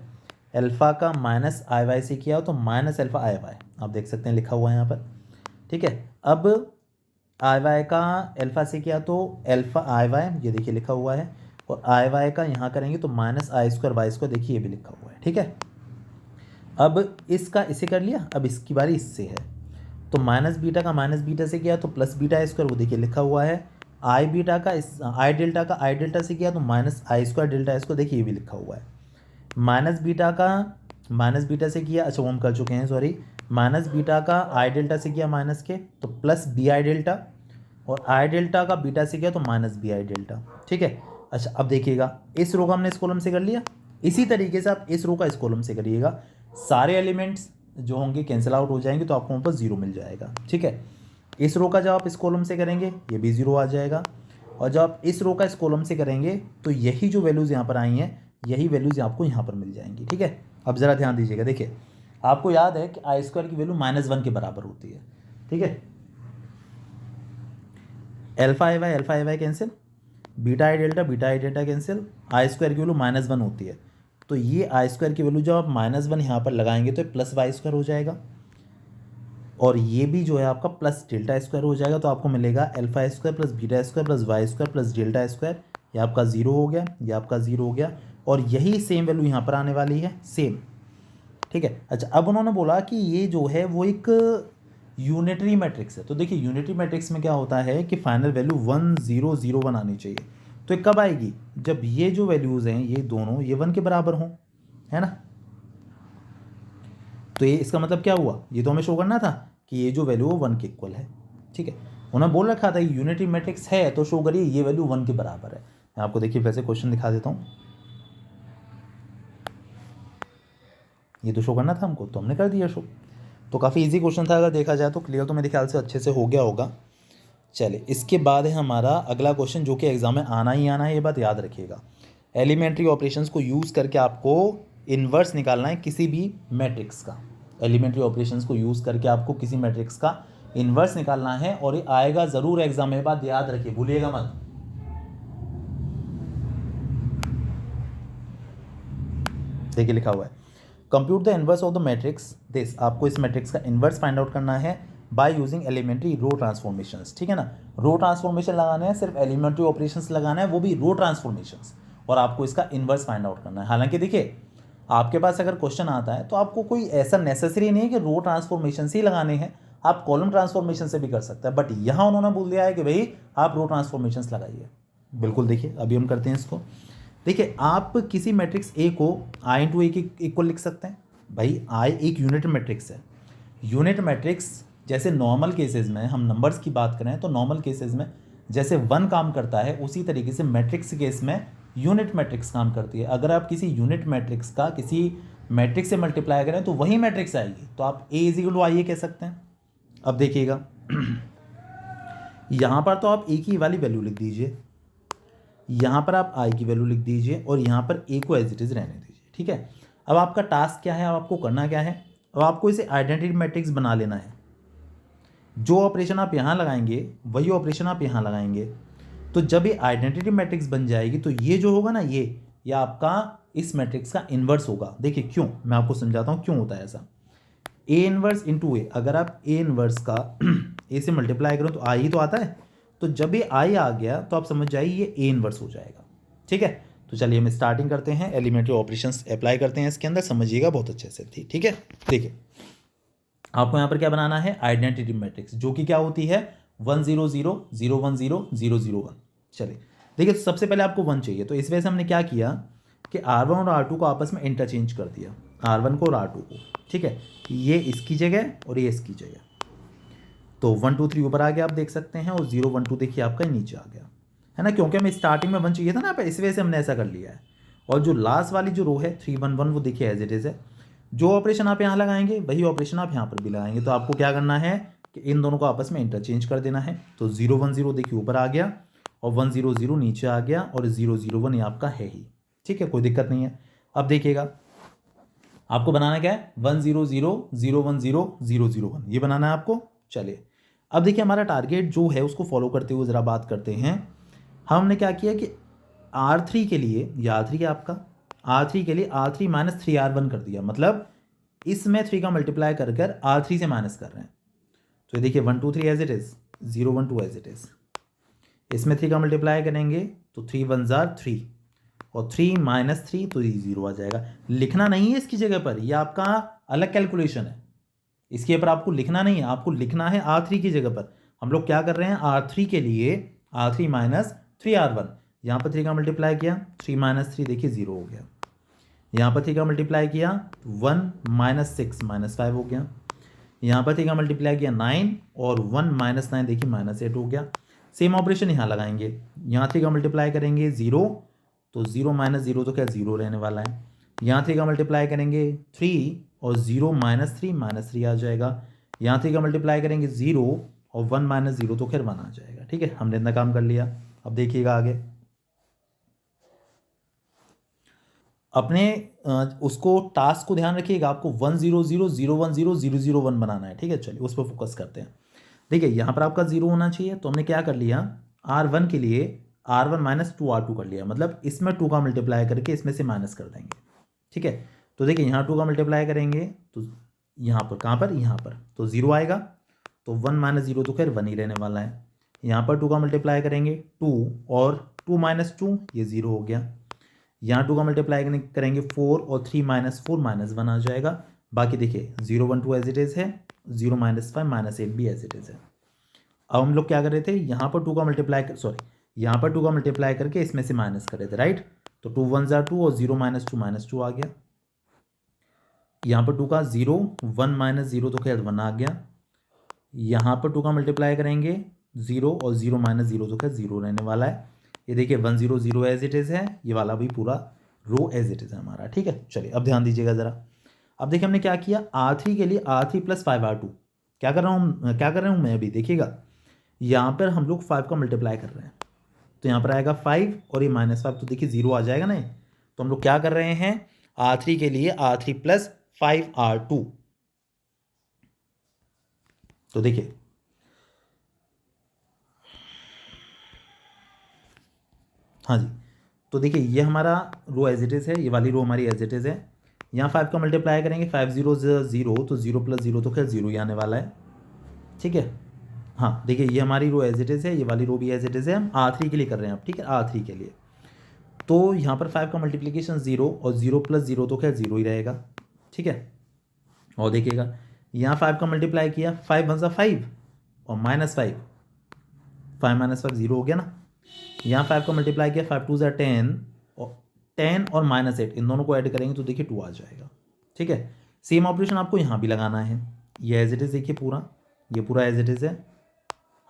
एल्फा का माइनस आई वाई से किया तो माइनस एल्फा आई वाई, आप देख सकते हैं लिखा हुआ है यहाँ पर। ठीक है, अब आई वाई का एल्फा से किया तो एल्फा आई वाई, ये देखिए लिखा हुआ है, और आई वाई का यहाँ करेंगे तो माइनस आई स्क्वायर वाई स्क्वायर, देखिए ये भी लिखा हुआ है। ठीक है, अब इसका इसे कर लिया, अब इसकी बारी इससे है, तो माइनस बीटा का माइनस बीटा से किया तो प्लस बीटा स्क्वायर, वो देखिए लिखा हुआ है। आई बीटा का इस आई डेल्टा से किया तो माइनस आई स्क्वायर डेल्टा स्क्वायर, देखिए ये भी लिखा हुआ है। माइनस बीटा का माइनस बीटा से किया, अच्छा वो हम कर चुके हैं सॉरी, माइनस बीटा का आई डेल्टा से किया माइनस के तो प्लस बी आई डेल्टा, और आई डेल्टा का बीटा से किया तो माइनस बी आई डेल्टा, ठीक है। अच्छा अब देखिएगा, इस रो का हमने इस कॉलम से कर लिया, इसी तरीके से आप इस रो का इस कॉलम से करिएगा, सारे एलिमेंट्स जो होंगे कैंसिल आउट हो जाएंगे तो आपको वहाँ पर जीरो मिल जाएगा, ठीक है। इस रो का जब आप इस कॉलम से करेंगे ये भी जीरो आ जाएगा, और जब आप इस रो का इस कॉलम से करेंगे तो यही जो वैल्यूज़ यहाँ पर आई हैं यही वैल्यूज़ आपको यहाँ पर मिल जाएंगी, ठीक है। अब ज़रा ध्यान दीजिएगा, देखिए आपको याद है कि आई स्क्वायर की वैल्यू -1 के बराबर होती है, ठीक है। एल्फा आई वाई कैंसिल, बीटा आई डेल्टा कैंसिल, आई स्क्वायर की वैल्यू -1 होती है, तो ये आई स्क्वायर की वैल्यू जब आप -1 यहाँ पर लगाएंगे तो प्लस वाई स्क्वायर हो जाएगा, और ये भी जो है आपका प्लस डेल्टा स्क्वायर हो जाएगा, तो आपको मिलेगा alpha square plus beta square plus y square plus delta square, ये आपका जीरो हो गया, ये आपका जीरो हो गया, और यही सेम वैल्यू यहाँ पर आने वाली है सेम, ठीक है। अच्छा अब उन्होंने बोला कि ये जो है वो एक यूनिटरी मैट्रिक्स है, तो देखिए यूनिटरी मैट्रिक्स में क्या होता है कि फाइनल वैल्यू 1 0 0 1 आनी चाहिए, तो ये कब आएगी, जब ये जो वैल्यूज़ हैं ये दोनों ये 1 के बराबर हों, है ना। तो ये इसका मतलब क्या हुआ, ये तो हमें शो करना था कि ये जो वैल्यू है 1 के इक्वल है, ठीक है। उन्होंने बोल रखा था यूनिटरी मैट्रिक्स है तो शो करिए ये वैल्यू 1 के बराबर है। मैं आपको देखिए वैसे क्वेश्चन दिखा देता हूँ, ये तो शो करना था हमको तो हमने कर दिया शो, तो काफ़ी इजी क्वेश्चन था अगर देखा जाए तो, क्लियर तो मेरे ख्याल से अच्छे से हो गया होगा। चलिए इसके बाद है हमारा अगला क्वेश्चन जो कि एग्जाम में आना ही आना है, ये बात याद रखिएगा। एलिमेंट्री ऑपरेशंस को यूज़ करके आपको इन्वर्स निकालना है किसी भी मैट्रिक्स का, एलिमेंट्री ऑपरेशंस को यूज़ करके आपको किसी मैट्रिक्स का इन्वर्स निकालना है, और ये आएगा ज़रूर एग्जाम में, बात याद रखिए भूलिएगा मत। देखिए लिखा हुआ है compute the inverse of the matrix this, आपको इस मैट्रिक्स का इन्वर्स फाइंड आउट करना है by using elementary row transformations, ठीक है ना। रो ट्रांसफॉर्मेशन लगाना है, सिर्फ एलिमेंट्री ऑपरेशंस लगाना है, वो भी रो ट्रांसफॉर्मेशंस, और आपको इसका इन्वर्स फाइंड आउट करना है। हालांकि देखिए आपके पास अगर क्वेश्चन आता है तो आपको कोई ऐसा नेसेसरी नहीं है कि रो ट्रांसफॉर्मेशन ही लगाने हैं, आप कॉलम ट्रांसफॉर्मेशन से भी कर सकते हैं, बट यहाँ उन्होंने बोल दिया है कि भाई आप रो ट्रांसफॉर्मेशंस लगाइए। बिल्कुल देखिए अभी हम करते हैं इसको, देखिए आप किसी मैट्रिक्स ए को आई इंटू ए के इक्वल लिख सकते हैं, भाई आई एक यूनिट मैट्रिक्स है। यूनिट मैट्रिक्स जैसे नॉर्मल केसेस में हम नंबर्स की बात करें तो नॉर्मल केसेस में जैसे 1 काम करता है उसी तरीके से मैट्रिक्स केस में यूनिट मैट्रिक्स काम करती है। अगर आप किसी यूनिट मैट्रिक्स का किसी मैट्रिक्स से मल्टीप्लाई करें तो वही मैट्रिक्स आएगी, तो आप ए इज इक्वल टू आई ए कह सकते हैं। अब देखिएगा यहाँ पर तो आप ए की वाली वैल्यू लिख दीजिए, यहाँ पर आप आई की वैल्यू लिख दीजिए, और यहाँ पर ए को एज इट इज़ रहने दीजिए, ठीक है। अब आपका टास्क क्या है, अब आपको करना क्या है, अब आपको इसे आइडेंटिटी मैट्रिक्स बना लेना है। जो ऑपरेशन आप यहाँ लगाएंगे वही ऑपरेशन आप यहाँ लगाएंगे, तो जब ये आइडेंटिटी मैट्रिक्स बन जाएगी तो ये जो होगा ना ये आपका इस मैट्रिक्स का इन्वर्स होगा। देखिए क्यों, मैं आपको समझाता हूँ क्यों होता है ऐसा। ए इन्वर्स इंटू ए, अगर आप ए इन्वर्स का ए से मल्टीप्लाई करो तो आई ही तो आता है, तो जब ये आई आ गया तो आप समझ जाइए ये ए इन्वर्स हो जाएगा, ठीक है। तो चलिए हम स्टार्टिंग करते हैं, एलिमेंट्री ऑपरेशंस अप्लाई करते हैं इसके अंदर, समझिएगा बहुत अच्छे से, ठीक है। देखिए आपको यहाँ पर क्या बनाना है, आइडेंटिटी मैट्रिक्स, जो कि क्या होती है 1 0 0 0 1 0 0 0 1। चलिए देखिए सबसे पहले आपको 1 चाहिए, तो इस वजह से हमने क्या किया कि R1 और R2 को आपस में इंटरचेंज कर दिया, R1 को और R2 को, ठीक है। ये इसकी जगह और ये इसकी जगह, तो 1 2 3 ऊपर आ गया आप देख सकते हैं, और 0 1 2 देखिए आपका नीचे आ गया, है ना, क्योंकि हमें स्टार्टिंग में 1 चाहिए था ना, इस वजह से हमने ऐसा कर लिया है। और जो लास्ट वाली जो रो है 3 1 1 वो देखिए एज इट इज़ है, जो ऑपरेशन आप यहाँ लगाएंगे वही ऑपरेशन आप यहाँ पर भी लगाएंगे, तो आपको क्या करना है कि इन दोनों को आपस में इंटरचेंज कर देना है। तो 0 1 0 देखिए ऊपर आ गया, और 1 0 0 नीचे आ गया, और 0 0 1 ये आपका है ही, ठीक है, कोई दिक्कत नहीं है। अब देखिएगा आपको बनाना क्या है, 1 0 0 0 1 0 0 0 1, ये बनाना है आपको। चलिए अब देखिए हमारा टारगेट जो है उसको फॉलो करते हुए ज़रा बात करते हैं। हमने क्या किया कि R3 के लिए, ये R3 है आपका, R3 के लिए R3 - 3R1 कर दिया, मतलब इसमें 3 का मल्टीप्लाई कर कर R3 से माइनस कर रहे हैं। तो ये देखिए 1 2 3 as it is, 0 1 2 as it is, इसमें 3 का मल्टीप्लाई करेंगे तो 3 1 जार 3, और 3 - 3 तो ये 0 आ जाएगा। लिखना नहीं है इसकी जगह पर, ये आपका अलग कैलकुलेशन है, इसके ऊपर आपको लिखना नहीं है, आपको लिखना है R3 की जगह पर। हम लोग क्या कर रहे हैं, R3 के लिए R3 माइनस 3R1, यहाँ पर 3 का मल्टीप्लाई किया, 3 माइनस 3 देखिए 0 हो गया, यहाँ पर 3 का मल्टीप्लाई किया 1 माइनस 6 माइनस 5 हो गया, यहाँ पर 3 का मल्टीप्लाई किया 9 और 1 माइनस 9 देखिए माइनस 8 हो गया। सेम ऑपरेशन यहाँ लगाएंगे, यहाँ 3 का मल्टीप्लाई करेंगे 0, तो 0 माइनस 0 तो क्या 0 रहने वाला है। यहाँ 3 का मल्टीप्लाई करेंगे 3 और 0 माइनस 3 आ जाएगा। यहाँ 3 का मल्टीप्लाई करेंगे 0 और 1 माइनस 0 तो खैर 1 आ जाएगा। ठीक है, हमने इतना काम कर लिया। अब देखिएगा आगे अपने उसको टास्क को ध्यान रखिएगा, आपको 1 0 0 0 1 0 0 0 1 बनाना है। ठीक है, चलिए उस पर फोकस करते हैं। देखिए यहाँ पर आपका 0 होना चाहिए, तो हमने क्या कर लिया, R1 के लिए R1 माइनस 2R2 कर लिया, मतलब इसमें 2 का मल्टीप्लाई करके इसमें से माइनस कर देंगे। ठीक है, तो देखिए यहाँ 2 का मल्टीप्लाई करेंगे तो यहाँ पर, कहाँ पर, यहाँ पर, तो 0 आएगा, तो 1 माइनस 0 तो खैर 1 ही रहने वाला है। यहाँ पर 2 का मल्टीप्लाई करेंगे 2 और 2 माइनस 2 ये 0 हो गया। यहाँ 2 का मल्टीप्लाई करेंगे 4 और 3 माइनस 4 माइनस 1 आ जाएगा। बाकी देखिए 0 1 2 एज इट इज़ है, 0 माइनस 5 माइनस 8 भी एज इट इज़ है। अब हम लोग क्या कर रहे थे, यहाँ पर 2 का मल्टीप्लाई यहाँ पर 2 का मल्टीप्लाई करके इसमें से माइनस कर रहे थे, राइट। तो 2 1 ज़ा 2 और 0 माइनस 2 आ गया। यहाँ पर 2 का 0 1 माइनस 0 तो खैर 1 आ गया। यहाँ पर 2 का मल्टीप्लाई करेंगे 0 और 0 माइनस 0 तो खैर 0 रहने वाला है। ये देखिए 1 0 0 एज इट इज़ है, ये वाला भी पूरा रो एज इट इज़ है हमारा। ठीक है, चलिए अब ध्यान दीजिएगा ज़रा। अब देखिए हमने क्या किया, R3 के लिए R3 प्लस 5R2, क्या कर रहा हूँ मैं अभी, देखिएगा यहाँ पर हम लोग 5 का मल्टीप्लाई कर रहे हैं, तो यहाँ पर आएगा 5 और ये माइनस 5, तो देखिए 0 आ जाएगा ना। तो हम लोग क्या कर रहे हैं, R3 के लिए R3 प्लस 5R2। तो देखिए हाँ जी, तो देखिए ये हमारा रो एज इट इज़ है, ये वाली रो हमारी एज इट इज़ है। यहाँ 5 का मल्टीप्लाई करेंगे, 5 0 0, तो 0 प्लस 0 तो खैर 0 ही आने वाला है। ठीक है, हाँ देखिए ये हमारी रो एज इट इज़ है, ये वाली रो भी एज इट इज़ है, हम R3 के लिए कर रहे हैं अब। ठीक है, R3 के लिए तो यहाँ पर 5 का मल्टीप्लिकेशन 0 और 0 प्लस 0 तो खैर 0 ही रहेगा। ठीक है, और देखिएगा यहाँ 5 का मल्टीप्लाई किया, 5 1 5 और माइनस 5, 5 माइनस 5 0 हो गया ना। यहाँ 5 का मल्टीप्लाई किया, 5 2 ज़ा 10 और 10 और माइनस 8 इन दोनों को ऐड करेंगे तो देखिए 2 आ जाएगा। ठीक है, सेम ऑपरेशन आपको यहाँ भी लगाना है, ये एज इट इज़ देखिए पूरा, ये पूरा एज इट इज़ है।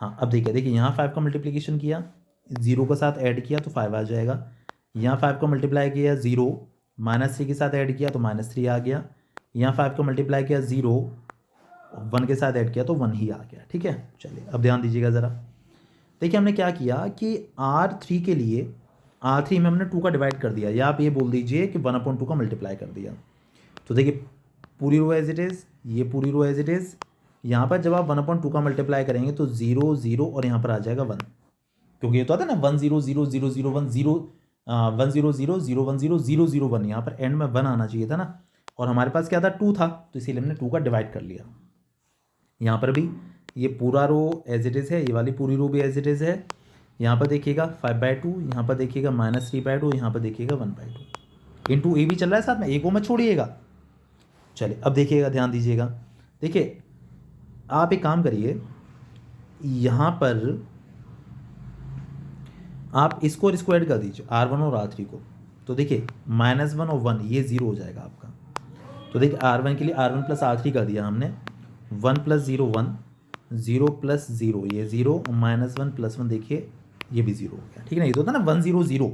हाँ अब देखिए यहाँ 5 का मल्टीप्लिकेशन किया, 0 के साथ ऐड किया तो 5 आ जाएगा। यहाँ 5 का मल्टीप्लाई किया 0 माइनस 3 के साथ ऐड किया तो माइनस 3 आ गया। यहाँ 5 का मल्टीप्लाई किया 0 1 के साथ ऐड किया तो 1 ही आ गया। ठीक है, चलिए अब ध्यान दीजिएगा ज़रा। देखिए हमने क्या किया कि R3 के लिए R3 में हमने 2 का डिवाइड कर दिया, या आप ये बोल दीजिए कि 1/2 का मल्टीप्लाई कर दिया। तो देखिए पूरी रो एज इट इज़, ये पूरी रो एज इट इज़। यहाँ पर जब आप 1/2 का मल्टीप्लाई करेंगे तो 0 0 और यहाँ पर आ जाएगा 1, क्योंकि ये तो आता है ना 1 0 0 0 0 1 0 1 0 0 0 1 0 0 0 1, यहाँ पर एंड में 1 आना चाहिए था ना, और हमारे पास क्या था 2 था, तो इसीलिए हमने 2 का डिवाइड कर लिया। यहाँ पर भी ये पूरा रो एज इट इज़ है, ये वाली पूरी रो भी एज इट इज़ है। यहाँ पर देखिएगा 5/2, यहाँ पर देखिएगा -3/2, यहाँ पर देखिएगा 1/2, इंटू ए भी चल रहा है साथ में, ए को मत छोड़िएगा। चलिए अब देखिएगा, ध्यान दीजिएगा। देखिए आप एक काम करिए, यहाँ पर आप इसको और इसको ऐड कर दीजिए R1 और R3 को, तो देखिए -1 और 1 ये 0 हो जाएगा आपका। तो देखिए R1 के लिए R1 प्लस R3 कर दिया हमने, 1 प्लस 0 1, 0 प्लस 0 ये 0, -1 प्लस 1 देखिए ये भी 0 हो गया। ठीक है ना, ये तो होता ना 1 0 0।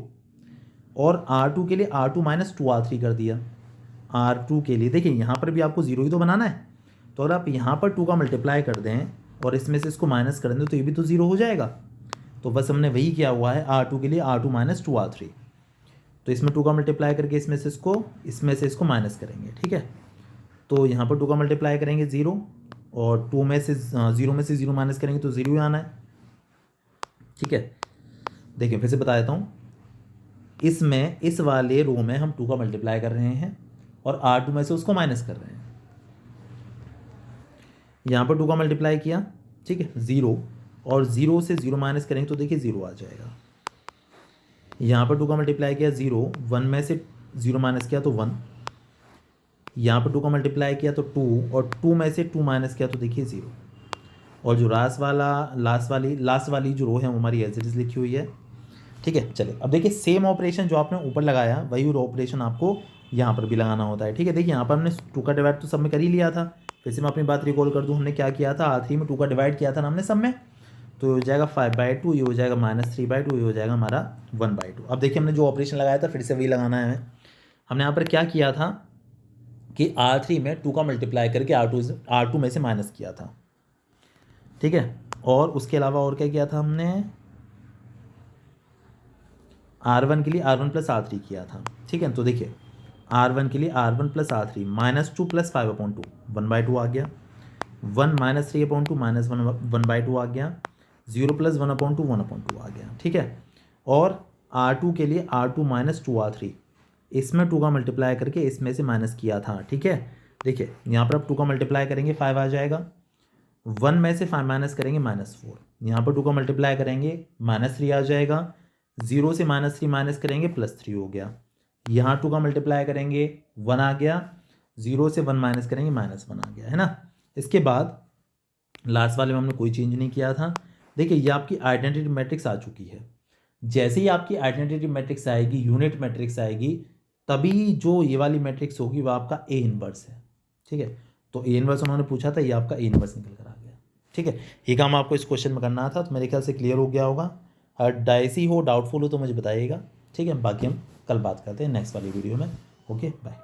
और R2 के लिए R2 माइनस 2R3 कर दिया। R2 के लिए देखिए यहाँ पर भी आपको 0 ही तो बनाना है, तो अगर आप यहाँ पर 2 का मल्टीप्लाई कर दें और इसमें से इसको माइनस कर दें तो ये भी तो 0 हो जाएगा। तो बस हमने वही किया हुआ है, R2 के लिए R2 माइनस 2R3, तो इसमें 2 का मल्टीप्लाई करके इसमें से इसको माइनस करेंगे। ठीक है, तो यहाँ पर 2 का मल्टीप्लाई करेंगे 0 और 2 में से 0 में से 0 माइनस करेंगे तो 0 ही आना है। ठीक है, देखिए फिर से बता देता हूँ, इसमें इस वाले रो में हम 2 का मल्टीप्लाई कर रहे हैं और R2 में से उसको माइनस कर रहे हैं। यहाँ पर 2 का मल्टीप्लाई किया, ठीक है 0, और 0 से 0 माइनस करेंगे तो देखिए 0 आ जाएगा। यहाँ पर 2 का मल्टीप्लाई किया 0, 1 में से 0 माइनस किया तो 1, यहाँ पर 2 का मल्टीप्लाई किया तो 2, और 2 में से 2 माइनस किया तो देखिए 0। और जो लास्ट वाली जो रो है वो हमारी एज इट इज लिखी हुई है। ठीक है, चलिए अब देखिए सेम ऑपरेशन जो आपने ऊपर लगाया वही ऑपरेशन आपको यहाँ पर भी लगाना होता है। ठीक है, देखिए यहाँ पर हमने 2 का डिवाइड तो सब में कर ही लिया था। फिर से मैं अपनी बात रिकॉल कर दूँ, हमने क्या किया था, R3 में 2 का डिवाइड किया था ना हमने सब में, तो ये हो जाएगा 5/2, ये हो जाएगा -3/2, ये हो जाएगा हमारा 1/2। अब देखिए हमने जो ऑपरेशन लगाया था फिर से वही लगाना है हमें। हमने यहाँ पर क्या किया था कि R3 में 2 का मल्टीप्लाई करके R2 में से माइनस किया था। ठीक है, और उसके अलावा और क्या किया था हमने, R1 के लिए R1 + R3 किया था। ठीक है, तो देखिए R1 के लिए R1 + R3 -2 + 5/2 1/2 आ गया, 1 - 3/2 -1/2 आ गया, 0 + 1/2 1/2 आ गया। ठीक है, और R2 के लिए R2 - 2R3, इसमें 2 का मल्टीप्लाई करके इसमें से माइनस किया था। ठीक है, देखिए यहाँ पर अब 2 का मल्टीप्लाई करेंगे 5 आ जाएगा, 1 में से 5 माइनस करेंगे -4, यहाँ पर 2 का मल्टीप्लाई करेंगे -3 आ जाएगा, 0 से -3 माइनस करेंगे +3 हो गया, यहाँ 2 का मल्टीप्लाई करेंगे 1 आ गया, 0 से 1 माइनस करेंगे -1 आ गया, है ना। इसके बाद लास्ट वाले में हमने कोई चेंज नहीं किया था। देखिए ये आपकी आइडेंटिटी मैट्रिक्स आ चुकी है। जैसे ही आपकी आइडेंटिटी मैट्रिक्स आएगी, यूनिट मैट्रिक्स आएगी, तभी जो ये वाली मैट्रिक्स होगी वो आपका A इनवर्स है। ठीक है, तो A इनवर्स उन्होंने पूछा था, ये आपका A इनवर्स निकल कर आ गया। ठीक है, ये काम आपको इस क्वेश्चन में करना था, तो मेरे ख्याल से क्लियर हो गया होगा। अगर डाइसी हो, डाउटफुल हो तो मुझे बताइएगा। ठीक है, बाकी हम कल बात करते हैं नेक्स्ट वाली वीडियो में। Okay, bye.